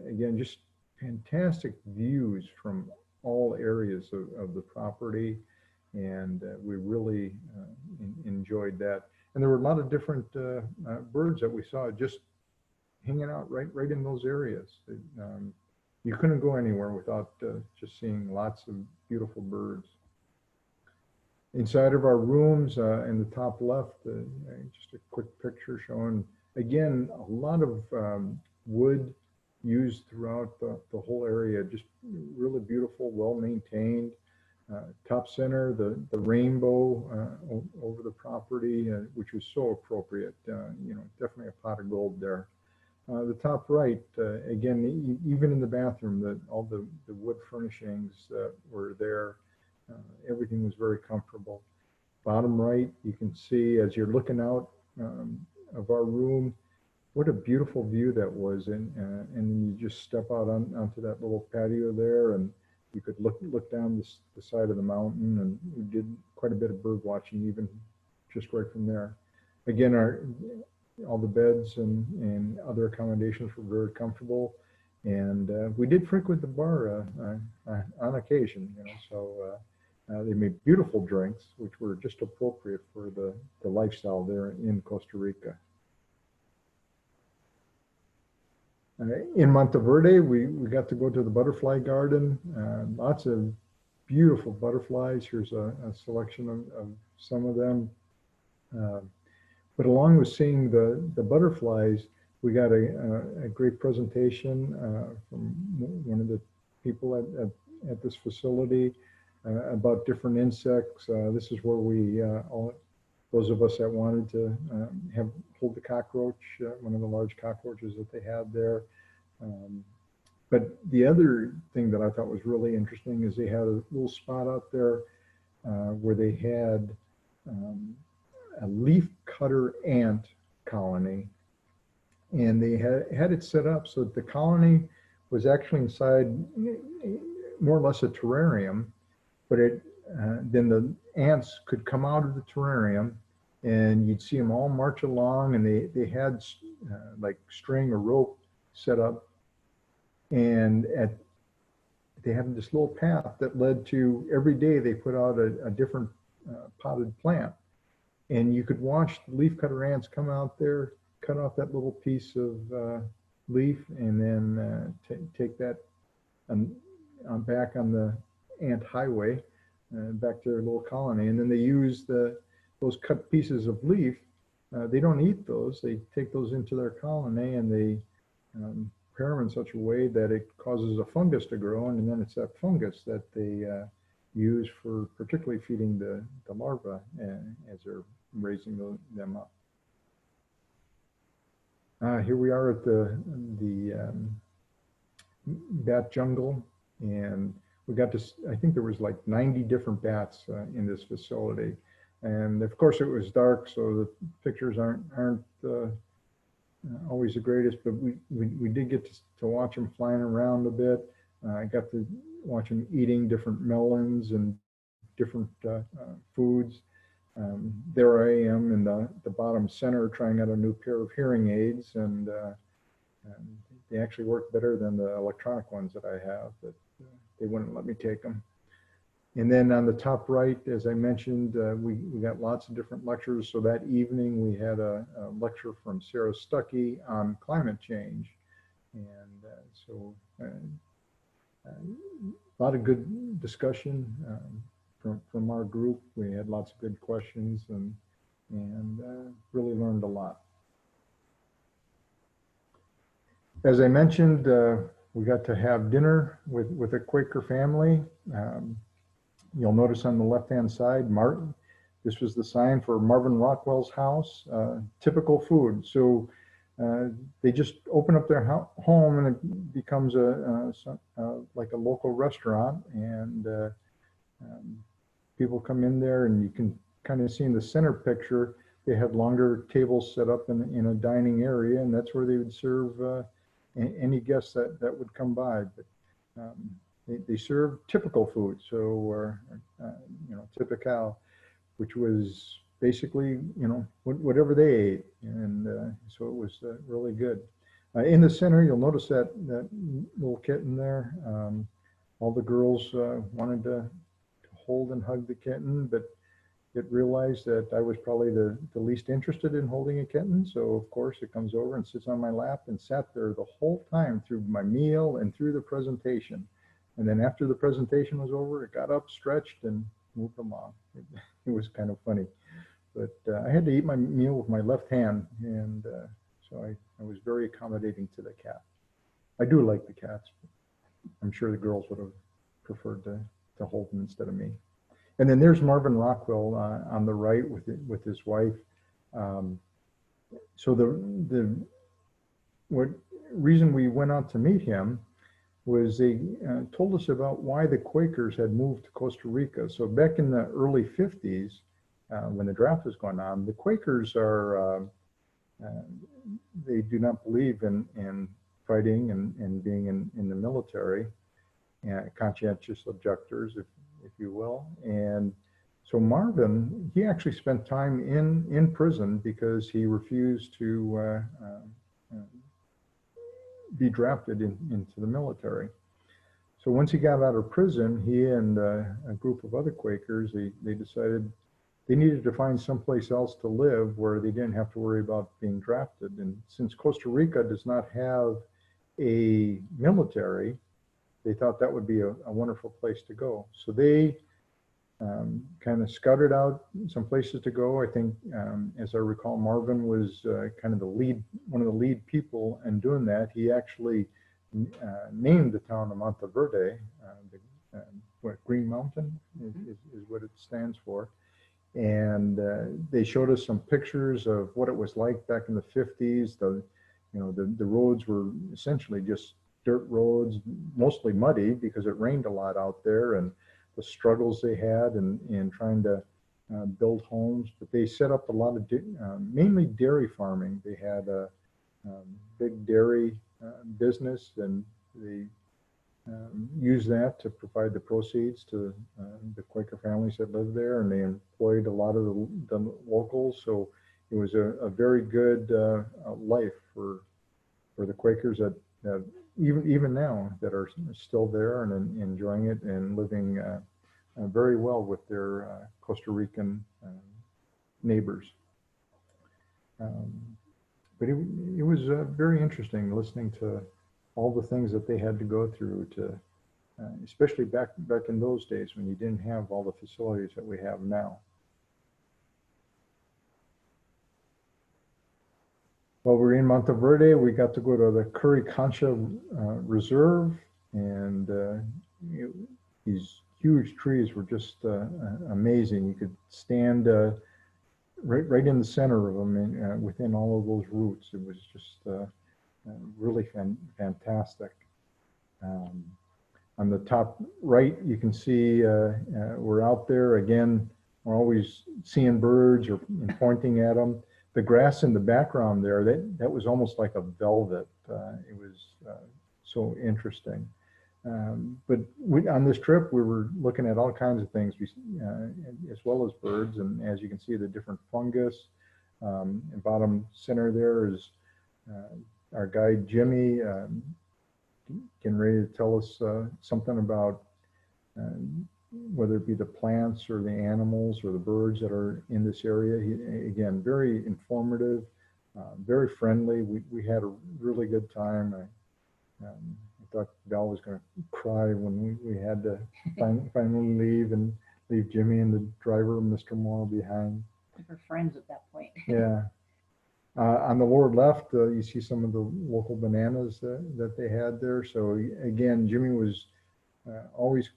Again, just fantastic views from all areas of the property, and we really enjoyed that. And there were a lot of different birds that we saw just hanging out right in those areas. You couldn't go anywhere without just seeing lots of beautiful birds. Inside of our rooms, in the top left, just a quick picture showing, again, a lot of wood used throughout the whole area, just really beautiful, well-maintained. Top center, the rainbow over the property, which was so appropriate, definitely a pot of gold there. The top right, again, even in the bathroom, all the wood furnishings that were there, everything was very comfortable. Bottom right, you can see as you're looking out of our room, what a beautiful view that was. And then you just step out onto that little patio there, and you could look down the side of the mountain, and we did quite a bit of bird watching even just right from there. Again, all the beds and other accommodations were very comfortable, and we did frequent the bar on occasion, so they made beautiful drinks, which were just appropriate for the lifestyle there in Costa Rica. In Monteverde, we got to go to the butterfly garden. Lots of beautiful butterflies. Here's a selection of some of them. But along with seeing the butterflies, we got a great presentation from one of the people at this facility about different insects. This is where we, those of us that wanted to hold the cockroach, one of the large cockroaches that they had there. But the other thing that I thought was really interesting is they had a little spot out there where they had a leaf cutter ant colony, and they had it set up so that the colony was actually inside more or less a terrarium, but then the ants could come out of the terrarium, and you'd see them all march along, and they had like string or rope set up, and they had this little path that led to, every day they put out a different potted plant, and you could watch the leaf cutter ants come out there, cut off that little piece of leaf, and then take that back on the ant highway back to their little colony. And then they use those cut pieces of leaf. They don't eat those. They take those into their colony, and they prepare them in such a way that it causes a fungus to grow, and then it's that fungus that they use for particularly feeding the larvae as they're raising them up. Here we are at the bat jungle, and we got to, I think there was like 90 different bats in this facility. And of course it was dark, so the pictures aren't always the greatest, but we did get to watch them flying around a bit. I got to watch them eating different melons and different foods. There I am in the bottom center trying out a new pair of hearing aids, and they actually work better than the electronic ones that I have, but they wouldn't let me take them. And then on the top right, as I mentioned, we got lots of different lectures. So that evening we had a lecture from Sarah Stuckey on climate change. And so a lot of good discussion from our group. We had lots of good questions and really learned a lot. As I mentioned, we got to have dinner with a Quaker family. You'll notice on the left-hand side, Martin, this was the sign for Marvin Rockwell's house, typical food. So they just open up their home, and it becomes like a local restaurant, and people come in there, and you can kind of see in the center picture, they had longer tables set up in a dining area, and that's where they would serve any guests that would come by. But they serve typical food, so typical, which was basically whatever they ate, and so it was really good. In the center, you'll notice that little kitten there. All the girls wanted to hold and hug the kitten, but it realized that I was probably the least interested in holding a kitten. So of course it comes over and sits on my lap and sat there the whole time through my meal and through the presentation. And then after the presentation was over, it got up, stretched, and moved along. It was kind of funny. But I had to eat my meal with my left hand, and so I was very accommodating to the cat. I do like the cats. I'm sure the girls would have preferred to hold them instead of me. And then there's Marvin Rockwell on the right with his wife. So the reason we went out to meet him was they told us about why the Quakers had moved to Costa Rica. So back in the early 50s, when the draft was going on, the Quakers they do not believe in fighting and being in the military, conscientious objectors, if you will. And so Marvin, he actually spent time in prison because he refused to be drafted into the military. So once he got out of prison, he and a group of other Quakers, they decided they needed to find someplace else to live where they didn't have to worry about being drafted. And since Costa Rica does not have a military, they thought that would be a wonderful place to go. So they kind of scouted out some places to go. I think, as I recall, Marvin was kind of one of the lead people in doing that. He actually named the town of Monteverde, Green Mountain is what it stands for. And they showed us some pictures of what it was like back in the 50s. The roads were essentially just dirt roads, mostly muddy because it rained a lot out there, and the struggles they had in trying to build homes. But they set up a lot of mainly dairy farming. They had a big dairy business, and they used that to provide the proceeds to the Quaker families that lived there, and they employed a lot of the locals. So it was a very good life for the Quakers that even now that are still there and enjoying it and living very well with their Costa Rican neighbors. But it was very interesting listening to all the things that they had to go through to, especially back in those days when you didn't have all the facilities that we have now. While we were in Monteverde, we got to go to the Curicancha Reserve, and these huge trees were just amazing. You could stand right in the center of them, and within all of those roots. It was just really fantastic. On the top right, you can see we're out there again. We're always seeing birds or pointing at them. The grass in the background there, that was almost like a velvet. It was so interesting. But on this trip, we were looking at all kinds of things, as well as birds. And as you can see, the different fungus. In bottom center there is our guide, Jimmy, getting ready to tell us something about whether it be the plants or the animals or the birds that are in this area. Again, very informative, very friendly. We had a really good time. I thought Val was going to cry when we had to finally leave Jimmy and the driver, Mr. Moore, behind. We were friends at that point. Yeah. On the lower left, you see some of the local bananas that they had there. So again, Jimmy was always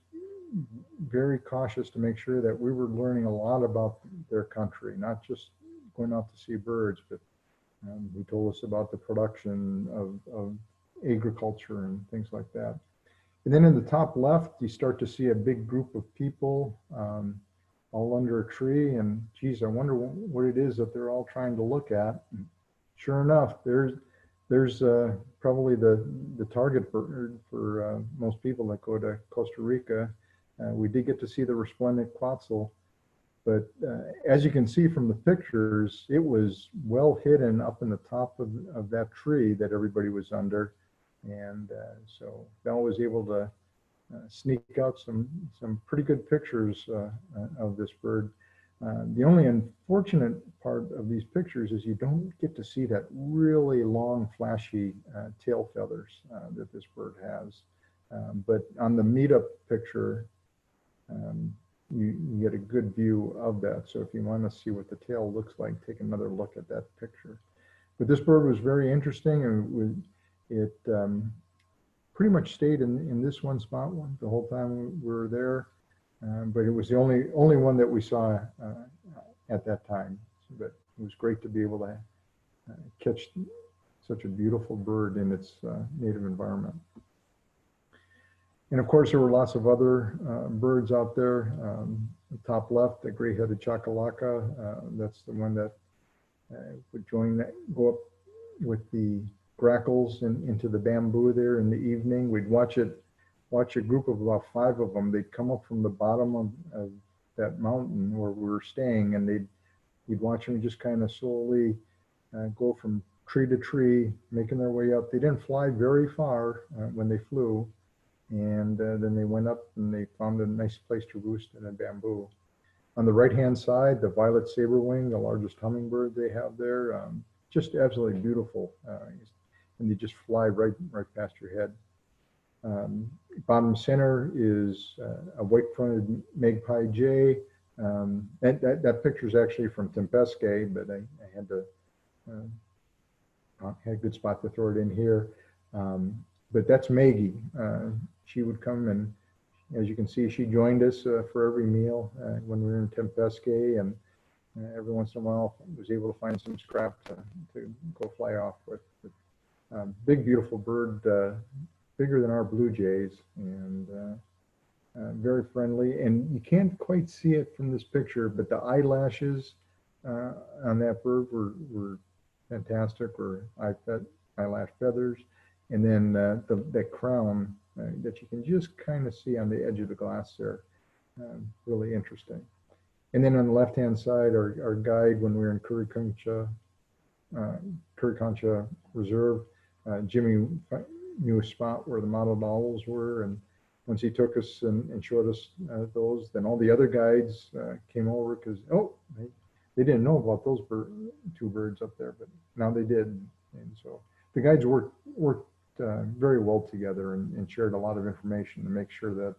very cautious to make sure that we were learning a lot about their country, not just going out to see birds, but he told us about the production of agriculture and things like that. And then in the top left, you start to see a big group of people all under a tree, and geez, I wonder what it is that they're all trying to look at. And sure enough, there's probably the target bird for most people that go to Costa Rica. We did get to see the resplendent quetzal, but as you can see from the pictures, it was well hidden up in the top of that tree that everybody was under. And so Bell was able to sneak out some pretty good pictures of this bird. The only unfortunate part of these pictures is you don't get to see that really long, flashy tail feathers that this bird has. But on the meetup picture, you get a good view of that. So if you want to see what the tail looks like, take another look at that picture. But this bird was very interesting, and it pretty much stayed in this one spot the whole time we were there. But it was the only one that we saw at that time. But it was great to be able to catch such a beautiful bird in its native environment. And of course, there were lots of other birds out there. The top left, the gray-headed chacalaca, that's the one that would go up with the grackles into the bamboo there in the evening. We'd watch a group of about 5 of them. They'd come up from the bottom of that mountain where we were staying, and you'd watch them just kind of slowly go from tree to tree, making their way up. They didn't fly very far when they flew. And then they went up and they found a nice place to roost in a bamboo. On the right-hand side, the violet saberwing, the largest hummingbird they have there, just absolutely beautiful. And they just fly right past your head. Bottom center is a white-fronted magpie jay. That picture is actually from Tempisque, but I had to had a good spot to throw it in here. But that's Maggie. She would come, and as you can see, she joined us for every meal when we were in Tempisque, and every once in a while was able to find some scrap to go fly off with. But, big, beautiful bird, bigger than our blue jays, and very friendly. And you can't quite see it from this picture, but the eyelashes on that bird were fantastic, or eyelash feathers. And then the crown that you can just kind of see on the edge of the glass there. Really interesting. And then on the left-hand side, our guide when we were in Curicancha Reserve, Jimmy knew a spot where the mottled owls were, and once he took us and showed us those, then all the other guides came over because, they didn't know about those two birds up there, but now they did. And so the guides worked very well together and shared a lot of information to make sure that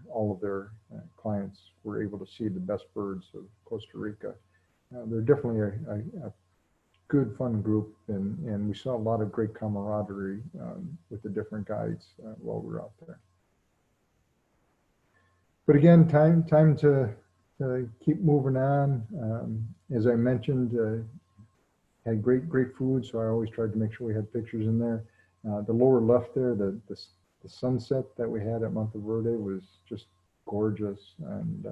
all of their clients were able to see the best birds of Costa Rica. They're definitely a good, fun group, and we saw a lot of great camaraderie with the different guides while we were out there. But again, time to keep moving on. As I mentioned, had great food, so I always tried to make sure we had pictures in there. The lower left there, the sunset that we had at Monteverde was just gorgeous, and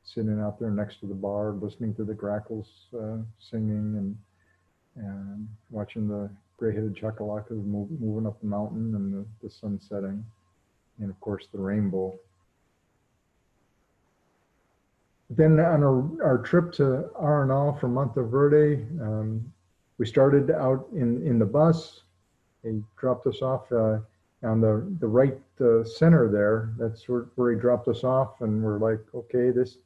sitting out there next to the bar, listening to the grackles singing, and watching the gray-headed chacalacas moving up the mountain, and the sun setting, and of course the rainbow. Then on our trip to Arenal from Monteverde, we started out in the bus. He dropped us off on the right center there. That's where he dropped us off, and we're like, okay, this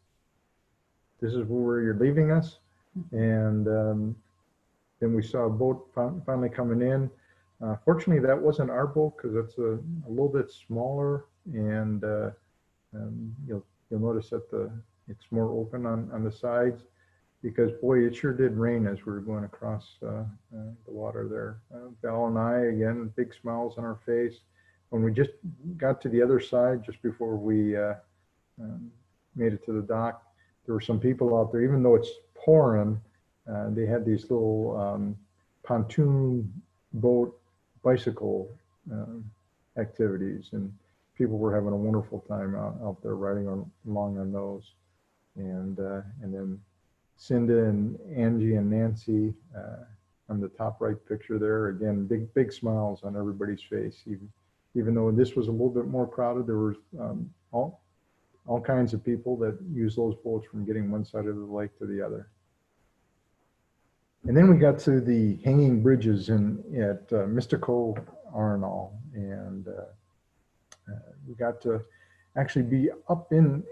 is where you're leaving us. And then we saw a boat finally coming in. Fortunately, that wasn't our boat because it's a little bit smaller, and you'll notice that it's more open on the sides, because boy, it sure did rain as we were going across the water there. Val and I, again, big smiles on our face. When we just got to the other side, just before we made it to the dock, there were some people out there, even though it's pouring, they had these little pontoon boat bicycle activities, and people were having a wonderful time out there riding along on those. And then Cinda and Angie and Nancy on the top right picture there, again, big smiles on everybody's face. Even though this was a little bit more crowded, there was all kinds of people that use those boats from getting one side of the lake to the other. And then we got to the hanging bridges at Mystico Arenal, and we got to actually be up in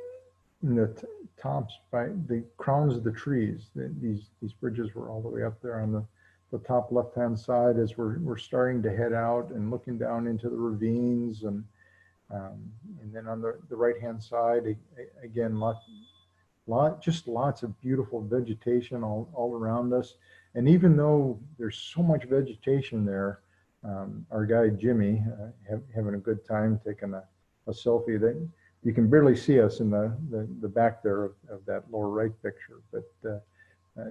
the tops by the crowns of the trees. These bridges were all the way up there on the top left-hand side as we're starting to head out and looking down into the ravines, and then on the right-hand side, again, just lots of beautiful vegetation all around us. And even though there's so much vegetation there, our guide Jimmy having a good time taking a selfie. That you can barely see us in the back there of that lower right picture, but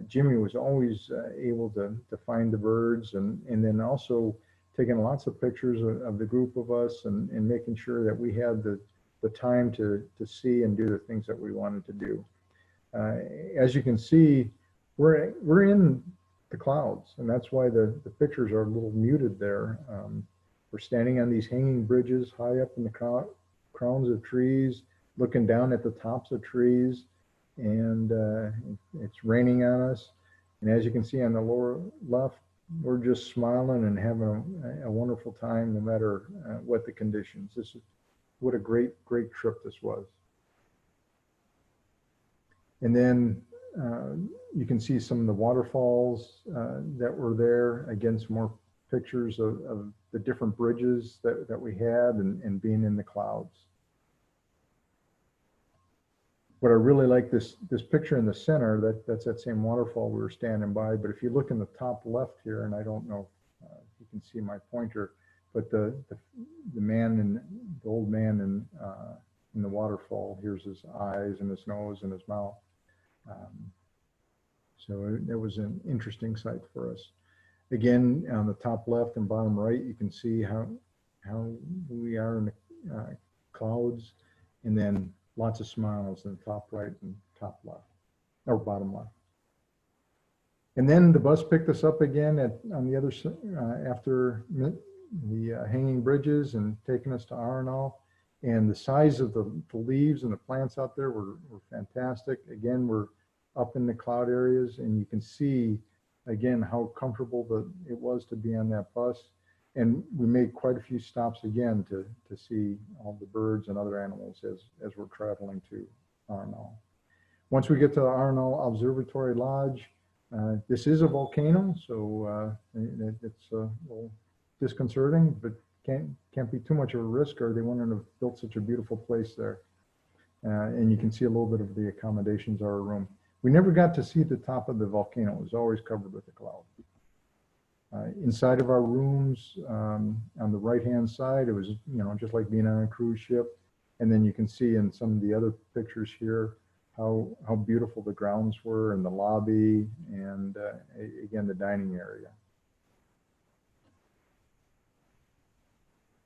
Jimmy was always able to find the birds, and then also taking lots of pictures of the group of us, and making sure that we had the time to see and do the things that we wanted to do. As you can see, we're in the clouds, and that's why the pictures are a little muted there. We're standing on these hanging bridges high up in the crowns of trees, looking down at the tops of trees, and it's raining on us. And as you can see on the lower left, we're just smiling and having a wonderful time, no matter what the conditions. What a great trip this was. And then you can see some of the waterfalls that were there. Again, some more pictures of the different bridges that we had, and being in the clouds. What I really like, this picture in the center, that's that same waterfall we were standing by. But if you look in the top left here, and I don't know if you can see my pointer, but the man and the old man in the waterfall, here's his eyes and his nose and his mouth. So it was an interesting sight for us. Again, on the top left and bottom right, you can see how we are in the clouds. and then lots of smiles in the top right and top left, or bottom left. And then the bus picked us up again on the other side after the hanging bridges and taking us to Arenal. And the size of the leaves and the plants out there were fantastic. Again, we're up in the cloud areas, and you can see again how comfortable it was to be on that bus. And we made quite a few stops again to see all the birds and other animals as we're traveling to Arenal. Once we get to the Arenal Observatory Lodge, this is a volcano, so it's a little disconcerting, but can't be too much of a risk, or they wouldn't have built such a beautiful place there. And you can see a little bit of the accommodations of our room. We never got to see the top of the volcano. It was always covered with a cloud. Inside of our rooms, on the right-hand side, it was just like being on a cruise ship. And then you can see in some of the other pictures here how beautiful the grounds were, and the lobby, and again the dining area.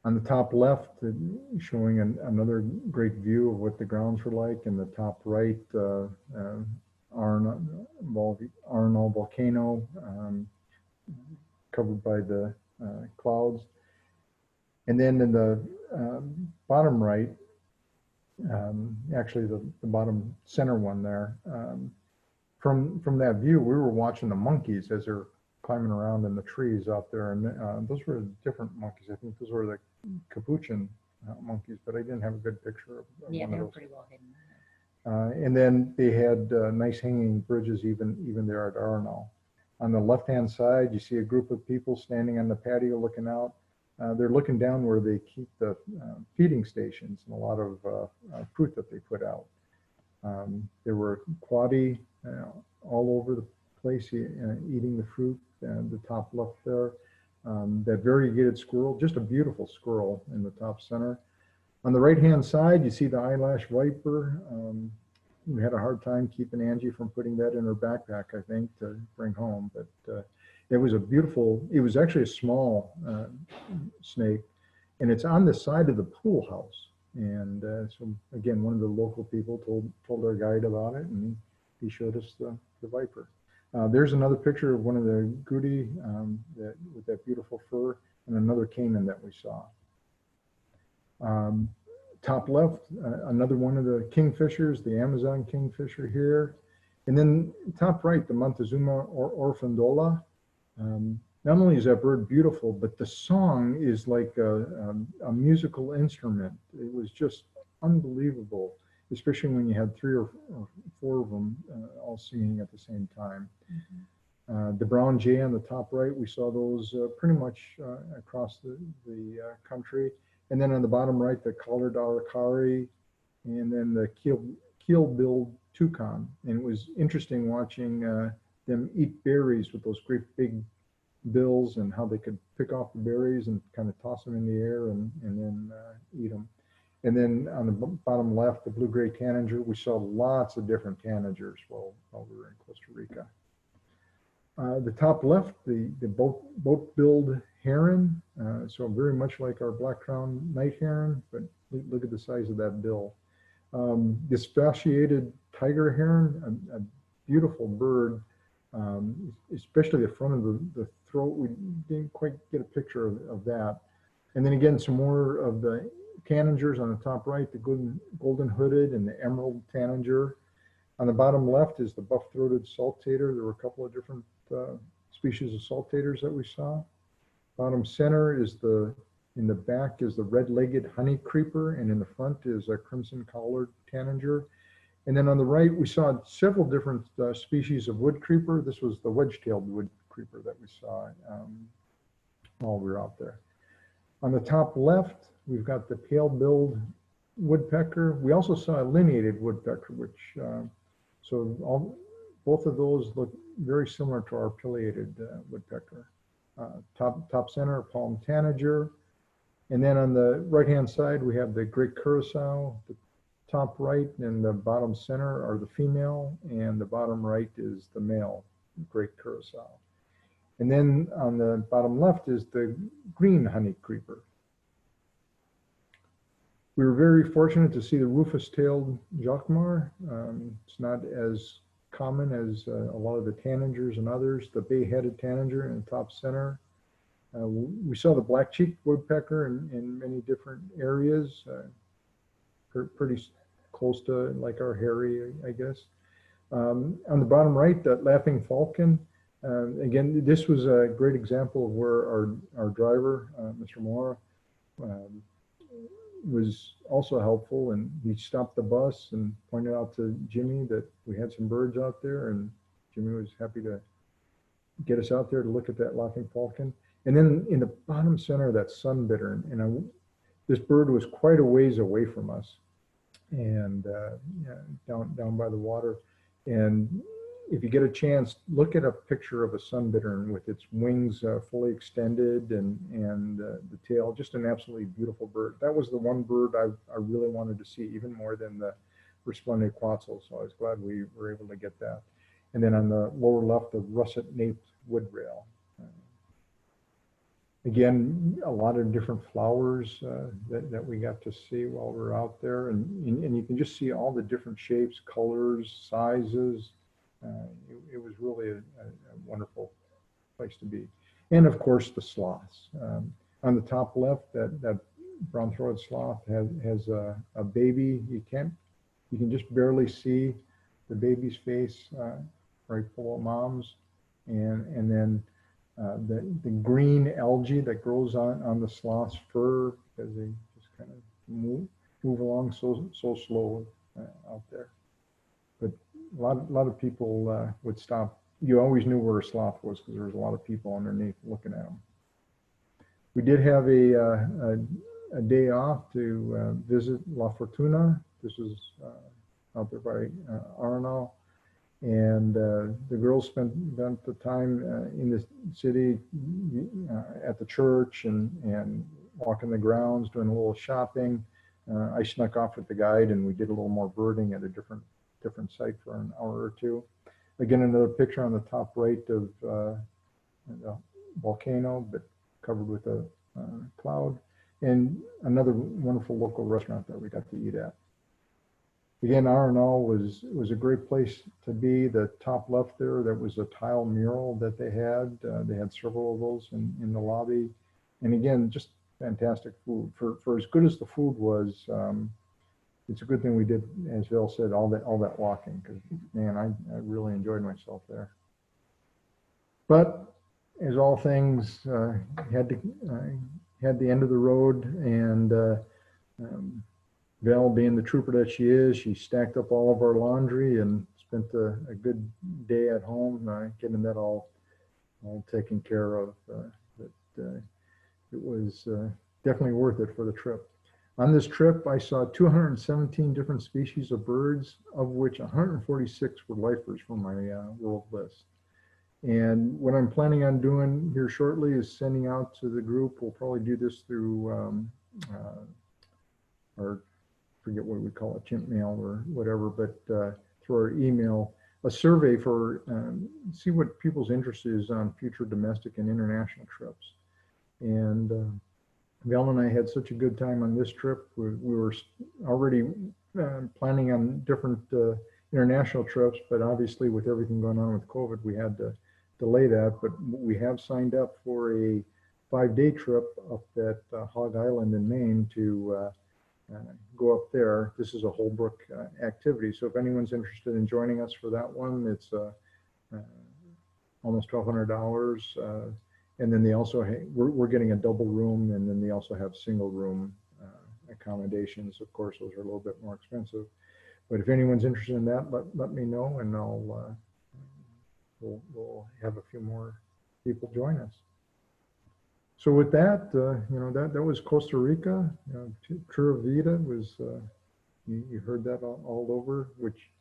On the top left, showing another great view of what the grounds were like. In the top right, Arenal volcano, covered by the clouds. And then in the bottom right, actually the bottom center one there, from that view, we were watching the monkeys as they're climbing around in the trees out there. And those were different monkeys. I think those were the capuchin monkeys, but I didn't have a good picture of Yeah, one they of were those. pretty well hidden. And then they had nice hanging bridges even there at Arenal. On the left-hand side, you see a group of people standing on the patio looking out. They're looking down where they keep the feeding stations and a lot of fruit that they put out. There were quaddy all over the place eating the fruit, the top left there. That variegated squirrel, just a beautiful squirrel in the top center. On the right-hand side, you see the eyelash viper. We had a hard time keeping Angie from putting that in her backpack, I think, to bring home. But it was it was actually a small snake, and it's on the side of the pool house. And so again, one of the local people told our guide about it, and he showed us the viper. There's another picture of one of the goody with that beautiful fur, and another caiman that we saw. Top left, another one of the kingfishers, the Amazon kingfisher here. And then top right, the Montezuma orfandola. Not only is that bird beautiful, but the song is like a musical instrument. It was just unbelievable, especially when you had 3 or 4 of them all singing at the same time. Mm-hmm. The brown jay on the top right, we saw those pretty much across the country. And then on the bottom right, the collared aracari, and then the keel-billed toucan. And it was interesting watching them eat berries with those great big bills, and how they could pick off the berries and kind of toss them in the air and then eat them. And then on the bottom left, the blue-gray tanager. We saw lots of different tanagers while we were in Costa Rica. The top left, the boat-billed heron, so very much like our black-crowned night heron, but look at the size of that bill. This fasciated tiger heron, a beautiful bird, especially the front of the throat. We didn't quite get a picture of that. And then again, some more of the tanagers on the top right, the golden hooded and the emerald tanager. On the bottom left is the buff-throated saltator. There were a couple of different species of saltators that we saw. Bottom center is in the back is the red-legged honey creeper, and in the front is a crimson-collared tanager. And then on the right, we saw several different species of wood creeper. This was the wedge-tailed wood creeper that we saw while we were out there. On the top left, we've got the pale-billed woodpecker. We also saw a lineated woodpecker, which, both of those look very similar to our pileated woodpecker. Top center, palm tanager. And then on the right-hand side, we have the great curassow. The top right and the bottom center are the female, and the bottom right is the male great curassow. And then on the bottom left is the green honey creeper. We were very fortunate to see the rufous-tailed jacamar. It's not as common as a lot of the tanagers and others. The bay-headed tanager in the top center. We saw the black-cheeked woodpecker in many different areas, pretty close to like our hairy, I guess. On the bottom right, that laughing falcon. Again, this was a great example of where our driver, Mr. Mora, was also helpful, and he stopped the bus and pointed out to Jimmy that we had some birds out there, and Jimmy was happy to get us out there to look at that laughing falcon. And then in the bottom center, that sun bittern, and this bird was quite a ways away from us, and down by the water. And if you get a chance, look at a picture of a sun bittern with its wings fully extended and the tail, just an absolutely beautiful bird. That was the one bird I really wanted to see, even more than the resplendent quetzal. So I was glad we were able to get that. And then on the lower left, the russet-naped wood rail. Again, a lot of different flowers that we got to see while we were out there. And you can just see all the different shapes, colors, sizes. It was really a wonderful place to be. And of course, the sloths. On the top left, that brown-throated sloth has a baby. You can just barely see the baby's face right below mom's. And then the green algae that grows on the sloth's fur, because they just kind of move along so slow out there. But a lot of people would stop. You always knew where a sloth was because there was a lot of people underneath looking at them. We did have a day off to visit La Fortuna. This is out there by Arenal. And the girls spent the time in the city at the church and walking the grounds, doing a little shopping. I snuck off with the guide and we did a little more birding at a different site for an hour or two. Again, another picture on the top right of the volcano, but covered with a cloud. And another wonderful local restaurant that we got to eat at. Again, Arenal was a great place to be. The top left there, that was a tile mural that they had. They had several of those in the lobby. And again, just fantastic food. For as good as the food was, it's a good thing we did, as Phil said, all that walking, because man, I really enjoyed myself there. But as all things had the end of the road, and Val, being the trooper that she is, she stacked up all of our laundry and spent a good day at home getting that all taken care of. It was definitely worth it for the trip. On this trip, I saw 217 different species of birds, of which 146 were lifers from my world list. And what I'm planning on doing here shortly is sending out to the group. We'll probably do this through our, forget what we call it, chimp mail or whatever, but through our email, a survey for see what people's interest is on future domestic and international trips. And Val and I had such a good time on this trip. We were already planning on different international trips, but obviously with everything going on with COVID, we had to delay that. But we have signed up for a 5-day trip up at Hog Island in Maine to go up there. This is a Holbrook activity. So if anyone's interested in joining us for that one, it's almost $1,200. And then they also, we're getting a double room, and then they also have single room accommodations. Of course, those are a little bit more expensive. But if anyone's interested in that, let me know, and we'll have a few more people join us. So with that, that was Costa Rica. Pura Vida was, you heard that all over,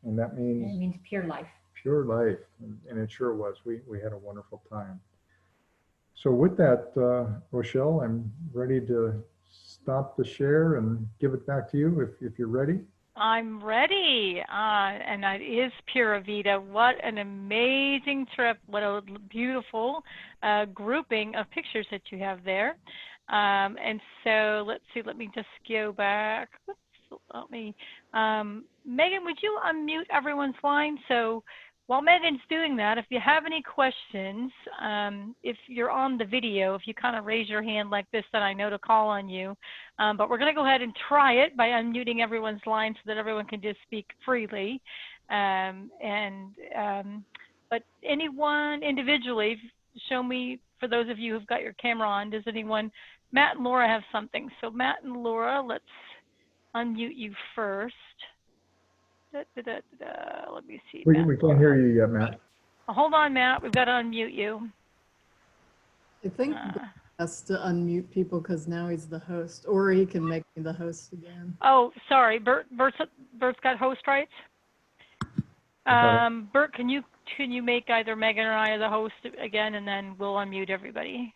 and that means? It means pure life. Pure life, and it sure was. We had a wonderful time. So with that, Rochelle, I'm ready to stop the share and give it back to you if you're ready. I'm ready, and that is Pura Vida. What an amazing trip. What a beautiful grouping of pictures that you have there. And so let's see, let me just go back. Oops, let me, Megan, would you unmute everyone's line? So while Megan's doing that, if you have any questions, if you're on the video, if you kind of raise your hand like this, then I know to call on you. But we're going to go ahead and try it by unmuting everyone's line so that everyone can just speak freely. But anyone individually, show me, for those of you who've got your camera on, does anyone, Matt and Laura have something. So Matt and Laura, let's unmute you first. Let me see. We can't hear you yet, Matt. Hold on, Matt. We've got to unmute you. I think Bert has to unmute people because now he's the host, or he can make me the host again. Oh, sorry. Bert's got host rights. Bert, can you make either Megan or I the host again, and then we'll unmute everybody.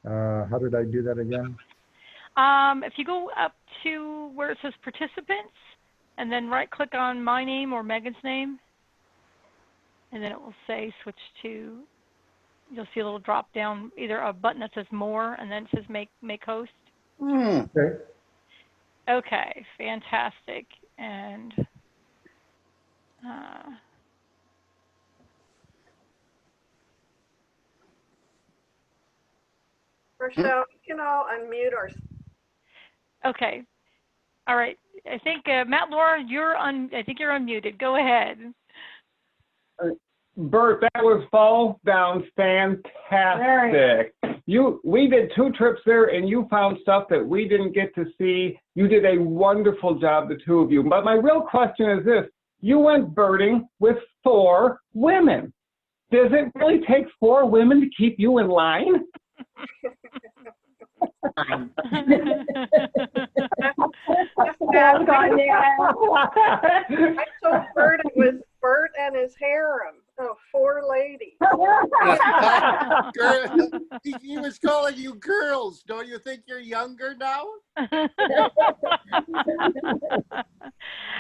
How did I do that again? If you go up to where it says participants, and then right-click on my name or Megan's name, and then it will say switch to. You'll see a little drop down, either a button that says more, and then it says make host. Okay. Okay, fantastic. And Rochelle, we can all unmute our. okay. All right. I think Matt, Laura, I think you're unmuted. Go ahead. Bert, that was fall down fantastic. We did 2 trips there, and you found stuff that we didn't get to see. You did a wonderful job, the 2 of you. But my real question is this: you went birding with 4 women. Does it really take 4 women to keep you in line? I told Bert it was Bert and his harem of 4 ladies. He was calling you girls. Don't you think you're younger now?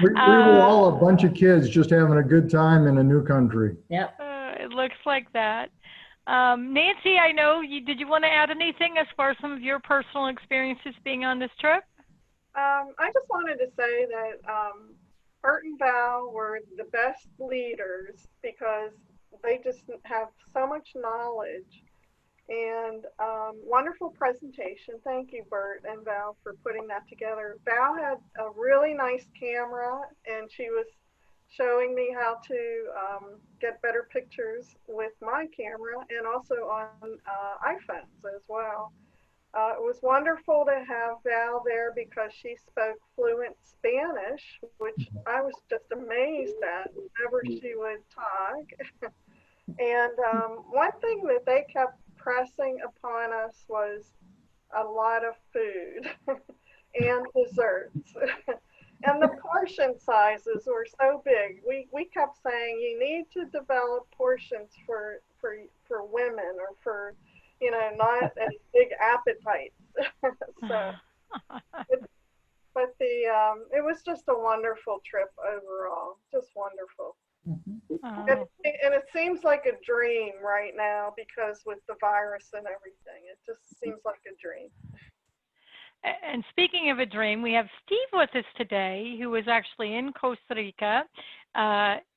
We were all a bunch of kids just having a good time in a new country. Yep. It looks like that. Nancy, I know did you want to add anything as far as some of your personal experiences being on this trip? I just wanted to say that Bert and Val were the best leaders because they just have so much knowledge and wonderful presentation. Thank you, Bert and Val, for putting that together. Val had a really nice camera, and she was showing me how to get better pictures with my camera and also on iPhones as well. It was wonderful to have Val there because she spoke fluent Spanish, which I was just amazed at whenever she would talk. And one thing that they kept pressing upon us was a lot of food and desserts. And the portion sizes were so big. We kept saying you need to develop portions for women or for, not as big appetites. So, but it was just a wonderful trip overall, just wonderful. And it seems like a dream right now because with the virus and everything, it just seems like a dream. And speaking of a dream, we have Steve with us today, who was actually in Costa Rica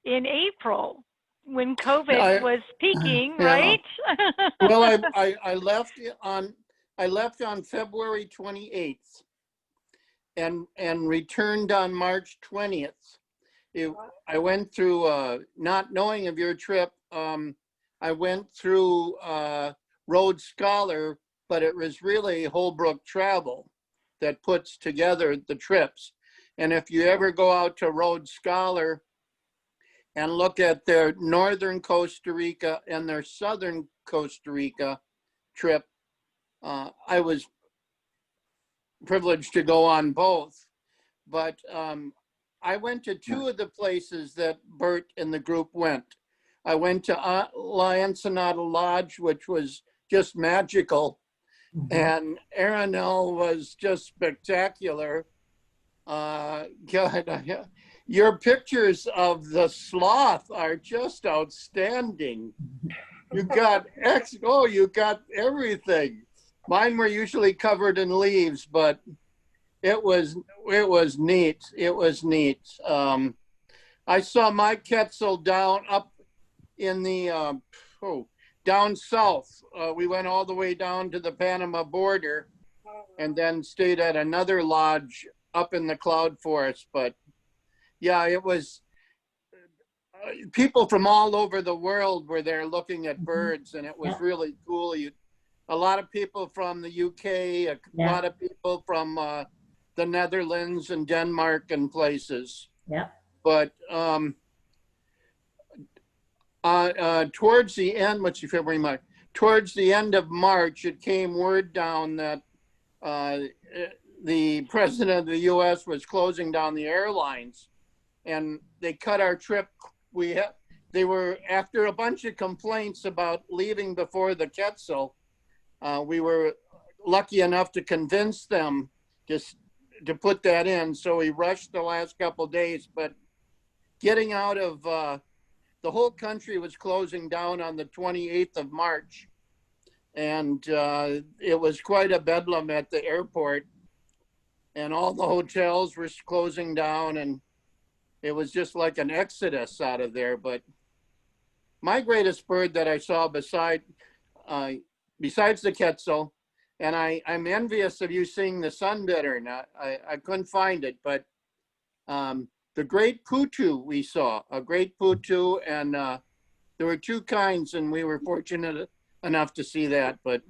in April when COVID was peaking, right? Well, I left on February 28th and returned on March 20th. I went through, not knowing of your trip, I went through Rhodes Scholar, but it was really Holbrook Travel that puts together the trips. And if you ever go out to Rhodes Scholar and look at their northern Costa Rica and their southern Costa Rica trip, I was privileged to go on both. But I went to 2 of the places that Bert and the group went. I went to La Ensenada Lodge, which was just magical. And Arenal was just spectacular. God, your pictures of the sloth are just outstanding. You got you got everything. Mine were usually covered in leaves, but it was neat. It was neat. I saw my Quetzal up in the down south. We went all the way down to the Panama border, and then stayed at another lodge up in the cloud forest. But yeah, it was people from all over the world were there looking at birds, and it was really cool. A lot of people from the UK, a lot of people from the Netherlands and Denmark and places. Yeah. But towards the end, what's February, March? Towards the end of March, it came word down that the president of the U.S. was closing down the airlines, and they cut our trip. They were, after a bunch of complaints about leaving before the Quetzal, we were lucky enough to convince them just to put that in. So we rushed the last couple of days, but getting out of the whole country was closing down on the 28th of March. And it was quite a bedlam at the airport, and all the hotels were closing down, and it was just like an exodus out of there. But my greatest bird that I saw besides the Quetzal, and I'm envious of you seeing the sunbittern. I couldn't find it, but the great putu we saw, a great putu, and there were two kinds, and we were fortunate enough to see that. But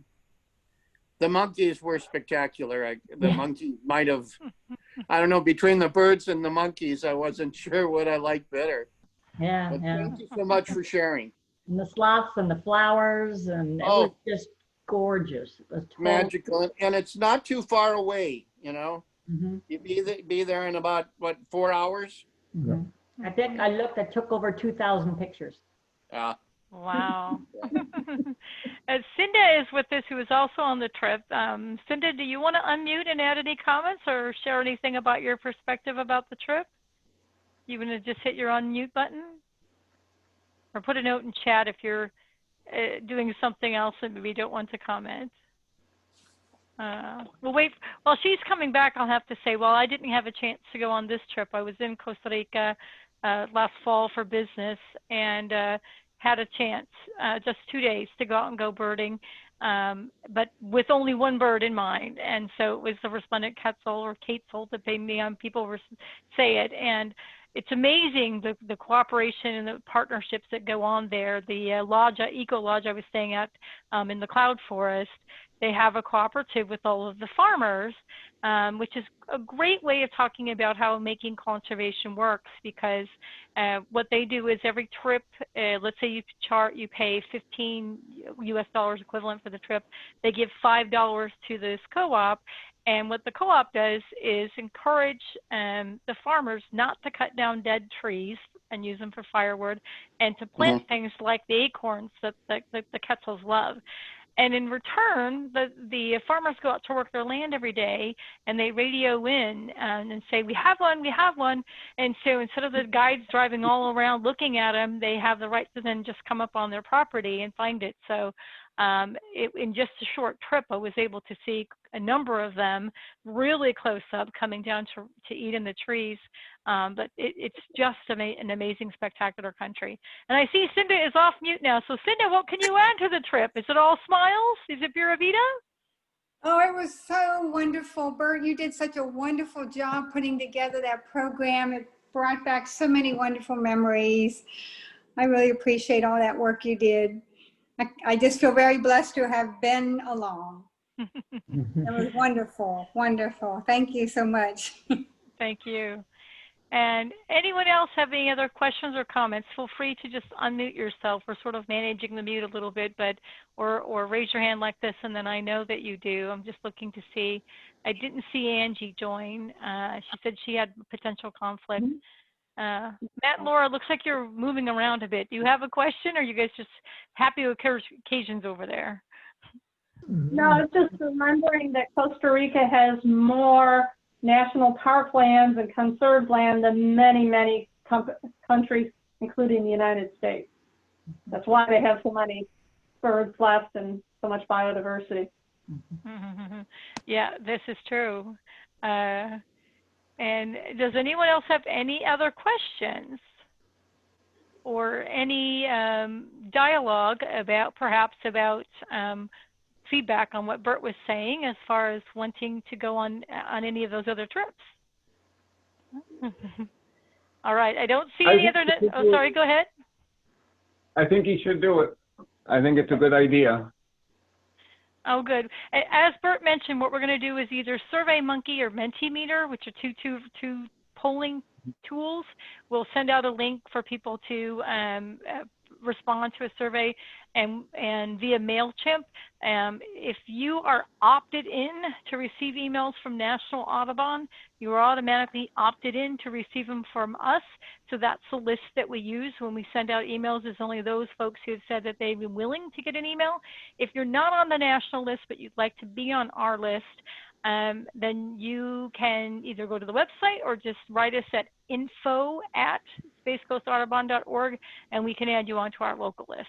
the monkeys were spectacular. The monkey might have, I don't know, between the birds and the monkeys, I wasn't sure what I liked better. Yeah, but yeah. Thank you so much for sharing. And the sloths and the flowers, and it was just gorgeous. It was totally magical, and it's not too far away, you know. You'd be there in about, what, 4 hours? I think I looked, I took over 2,000 pictures. Wow. Cinda is with us, who is also on the trip. Cinda, do you want to unmute and add any comments or share anything about your perspective about the trip? You want to just hit your unmute button? Or put a note in chat if you're doing something else and maybe don't want to comment. We'll wait. While she's coming back, I'll have to say, well, I didn't have a chance to go on this trip. I was in Costa Rica last fall for business, and had a chance just 2 days to go out and go birding, but with only one bird in mind. And so it was the resplendent quetzal, or quetzal, depending on people say it. And it's amazing the cooperation and the partnerships that go on there. The lodge, eco lodge I was staying at in the cloud forest, they have a cooperative with all of the farmers, which is a great way of talking about how making conservation works, because what they do is every trip, let's say you pay $15 US equivalent for the trip, they give $5 to this co-op. And what the co-op does is encourage the farmers not to cut down dead trees and use them for firewood, and to plant things like the acorns that the quetzals love. And in return, the farmers go out to work their land every day, and they radio in and say, we have one, we have one. And so instead of the guides driving all around looking at them, they have the right to then just come up on their property and find it. So in just a short trip, I was able to see a number of them really close up coming down to eat in the trees. But it's just an amazing, spectacular country. And I see Cinda is off mute now. So Cinda, what can you add to the trip? Is it all smiles? Is it Pura Vida? Oh, it was so wonderful. Bert, you did such a wonderful job putting together that program. It brought back so many wonderful memories. I really appreciate all that work you did. I just feel very blessed to have been along. It was wonderful, wonderful. Thank you so much. Thank you. And anyone else have any other questions or comments? Feel free to just unmute yourself. We're sort of managing the mute a little bit, but or raise your hand like this, and then I know that you do. I'm just looking to see. I didn't see Angie join. She said she had potential conflict. Matt and Laura, looks like you're moving around a bit. Do you have a question, or are you guys just happy with occasions over there? No, I was just remembering that Costa Rica has more national park lands and conserved land than many, many countries, including the United States. That's why they have so many birds left and so much biodiversity. Yeah, this is true. And does anyone else have any other questions or any dialogue about perhaps about feedback on what Bert was saying as far as wanting to go on any of those other trips? All right, I don't see any other. Oh, sorry, go ahead. I think he should do it. I think it's a good idea. Oh, good. As Bert mentioned, what we're going to do is either SurveyMonkey or Mentimeter, which are two polling tools. We'll send out a link for people to respond to a survey and via MailChimp. If you are opted in to receive emails from National Audubon, you are automatically opted in to receive them from us. So that's the list that we use when we send out emails, is only those folks who have said that they'd be willing to get an email. If you're not on the national list, but you'd like to be on our list, then you can either go to the website or just write us at info@spacecoastaudubon.org, and we can add you onto our local list.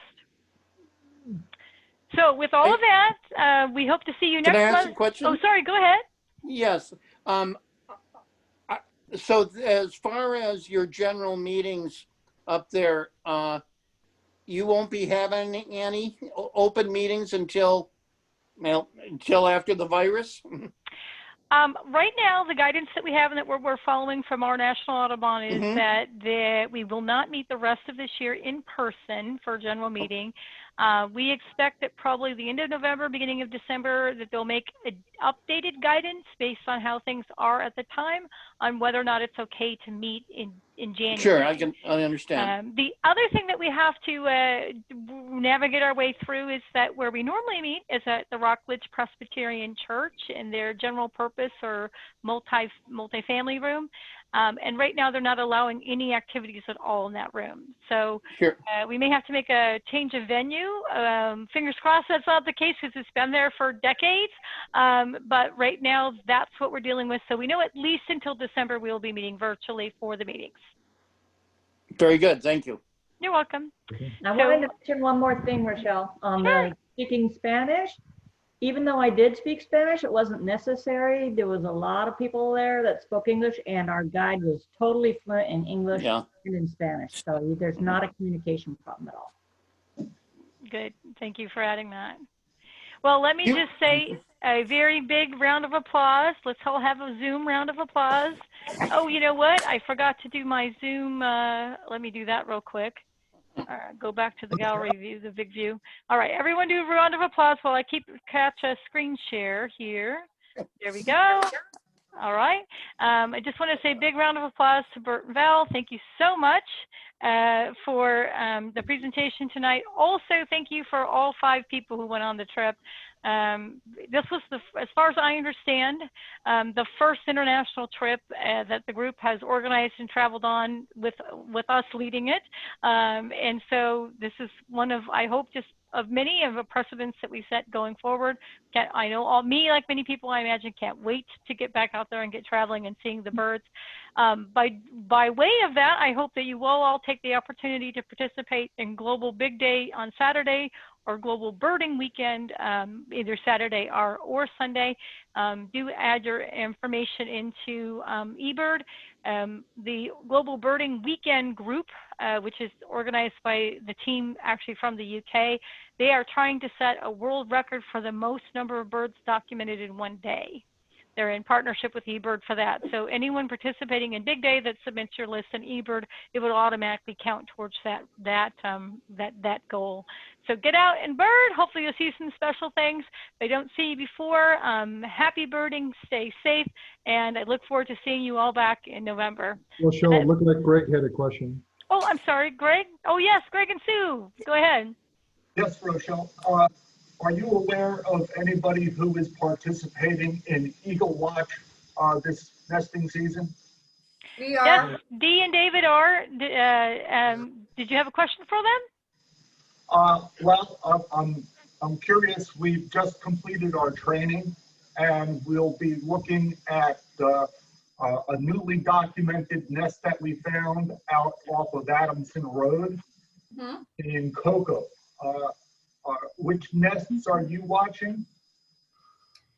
So with all of that, we hope to see you next month. Can I ask a question? Oh, sorry, go ahead. Yes. So as far as your general meetings up there, you won't be having any open meetings until after the virus? Right now, the guidance that we have and that we're following from our National Audubon is that we will not meet the rest of this year in person for a general meeting. We expect that probably the end of November, beginning of December, that they'll make updated guidance based on how things are at the time on whether or not it's okay to meet in January. Sure, I understand. The other thing that we have to navigate our way through is that where we normally meet is at the Rockledge Presbyterian Church in their general purpose or multi-family room. And right now they're not allowing any activities at all in that room. So sure. We may have to make a change of venue. Fingers crossed that's not the case because it's been there for decades. But right now that's what we're dealing with. So we know at least until December we will be meeting virtually for the meetings. Very good. Thank you. You're welcome. I wanted to mention one more thing, Rochelle, on the speaking Spanish. Even though I did speak Spanish, it wasn't necessary. There was a lot of people there that spoke English, and our guide was totally fluent in English and in Spanish. So there's not a communication problem at all. Good. Thank you for adding that. Well, let me just say a very big round of applause. Let's all have a Zoom round of applause. Oh, you know what? I forgot to do my Zoom. Let me do that real quick. Go back to the gallery view, the big view. All right, everyone do a round of applause while I catch a screen share here. There we go. All right. I just want to say a big round of applause to Bert and Val. Thank you so much for the presentation tonight. Also, thank you for all 5 people who went on the trip. This was, as far as I understand, the first international trip that the group has organized and traveled on with us leading it. And so this is one of, I hope, just of many of the precedents that we set going forward. I know like many people, I imagine, can't wait to get back out there and get traveling and seeing the birds. By way of that, I hope that you will all take the opportunity to participate in Global Big Day on Saturday or Global Birding Weekend, either Saturday or Sunday. Do add your information into eBird. The Global Birding Weekend group, which is organized by the team actually from the UK, they are trying to set a world record for the most number of birds documented in one day. They're in partnership with eBird for that. So anyone participating in Big Day that submits your list in eBird, it will automatically count towards that goal. So get out and bird. Hopefully you'll see some special things. If I don't see you before, happy birding, stay safe, and I look forward to seeing you all back in November. Well, Cheryl, it looked like Greg had a question. Oh, I'm sorry, Greg. Oh yes, Greg and Sue, go ahead. Yes, Rochelle. Are you aware of anybody who is participating in Eagle Watch this nesting season? We are. Yes, Dee and David are. Did you have a question for them? Well, I'm curious. We've just completed our training, and we'll be looking at a newly documented nest that we found out off of Adamson Road in Cocoa. Which nests are you watching?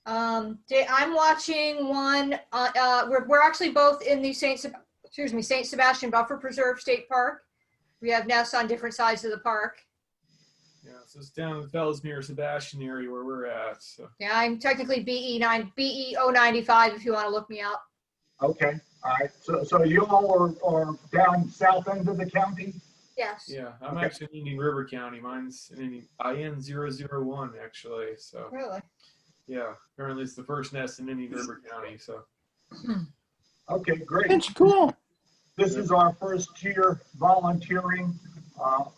I'm watching one. We're actually both in the Saint Sebastian Buffer Preserve State Park. We have nests on different sides of the park. Yeah, so it's down in the Fellsmere Sebastian area where we're at. So. Yeah, I'm technically BE 095 if you want to look me up. Okay, all right. So you all are down south end of the county? Yes. Yeah, I'm actually in Indian River County. Mine's in IN 001 actually. So. Really? Yeah, apparently it's the first nest in Indian River County. So. Okay, great. That's cool. This is our first year volunteering.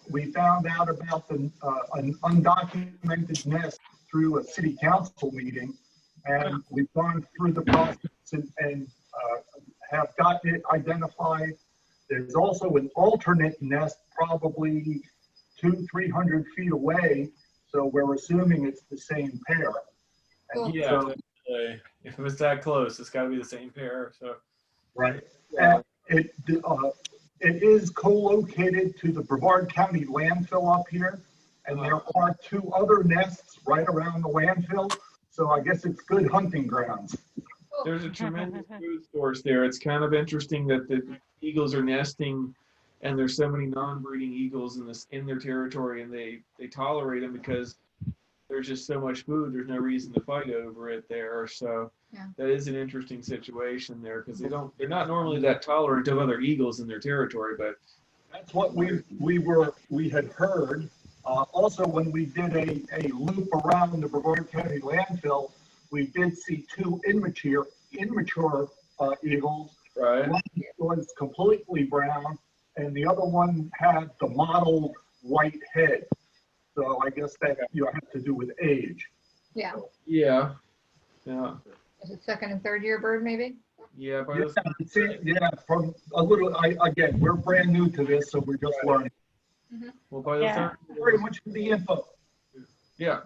We found out about an undocumented nest through a city council meeting, and we've gone through the process and have gotten it identified. There's also an alternate nest probably 200-300 feet away, so we're assuming it's the same pair. Cool. Yeah, so, if it's that close, it's got to be the same pair. So. Right. It is co-located to the Brevard County landfill up here, and there are 2 other nests right around the landfill, so I guess it's good hunting grounds. There's a tremendous food source there. It's kind of interesting that the eagles are nesting, and there's so many non-breeding eagles in their territory, and they tolerate them because there's just so much food. There's no reason to fight over it there. So yeah. That is an interesting situation there because they're not normally that tolerant of other eagles in their territory. But that's what we had heard. Also, when we did a loop around the Brevard County landfill, we did see 2 immature eagles. Right. One was completely brown, and the other one had the mottled white head. So I guess that have to do with age. Yeah. Yeah. Is it 2nd and 3rd year bird maybe? Yeah. From a little. Again, we're brand new to this, so we're just learning. Mm-hmm. Well, by the time. Very much for the info. Yeah.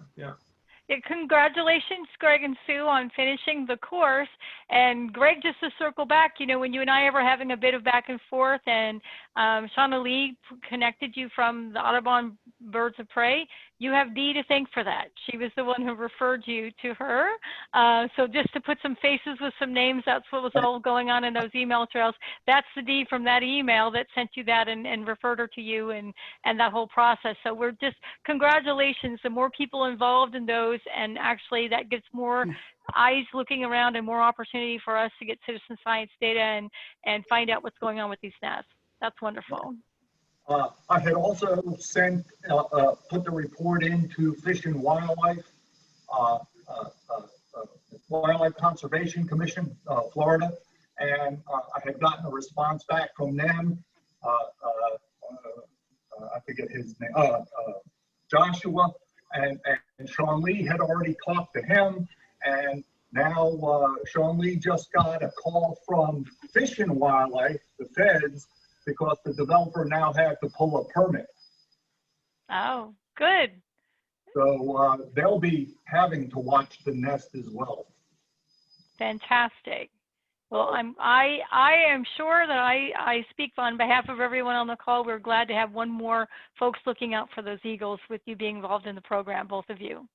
Congratulations, Greg and Sue, on finishing the course. And Greg, just to circle back, when you and I were having a bit of back and forth, and Shauna Lee connected you from the Audubon Birds of Prey, you have Dee to thank for that. She was the one who referred you to her. So just to put some faces with some names, that's what was all going on in those email trails. That's the Dee from that email that sent you that and referred her to you and that whole process. So we're just, congratulations, the more people involved in those, and actually that gets more eyes looking around and more opportunity for us to get citizen science data and find out what's going on with these nests. That's wonderful. I had also sent, put the report into Fish and Wildlife, Wildlife Conservation Commission, Florida, and I had gotten a response back from them. I forget his name, Joshua, and Sean Lee had already talked to him, and now Sean Lee just got a call from Fish and Wildlife, the feds, because the developer now had to pull a permit. Oh, good. So they'll be having to watch the nest as well. Fantastic. Well, I am sure that I speak on behalf of everyone on the call. We're glad to have one more folks looking out for those eagles with you being involved in the program, both of you.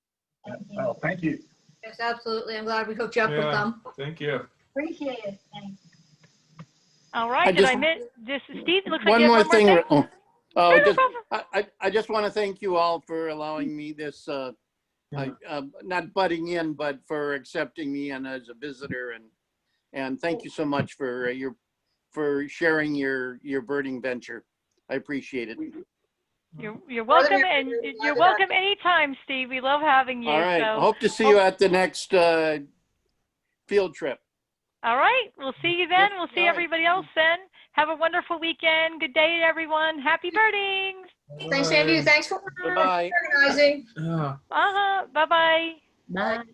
Well, thank you. Yes, absolutely. I'm glad we hooked you up with them. Thank you. Appreciate it. Thanks. All right. Did I miss this? Steve, it looks like One you have more one more thing. thing. I just want to thank you all for allowing me this, not butting in, but for accepting me in as a visitor, and thank you so much for sharing your birding venture. I appreciate it. You're welcome, and you're welcome anytime, Steve. We love having you. All right. So. Hope to see you at the next field trip. All right. We'll see you then. We'll see everybody else then. Have a wonderful weekend. Good day, everyone. Happy birding. Thanks, Andy. Thanks for organizing. Bye-bye. Bye.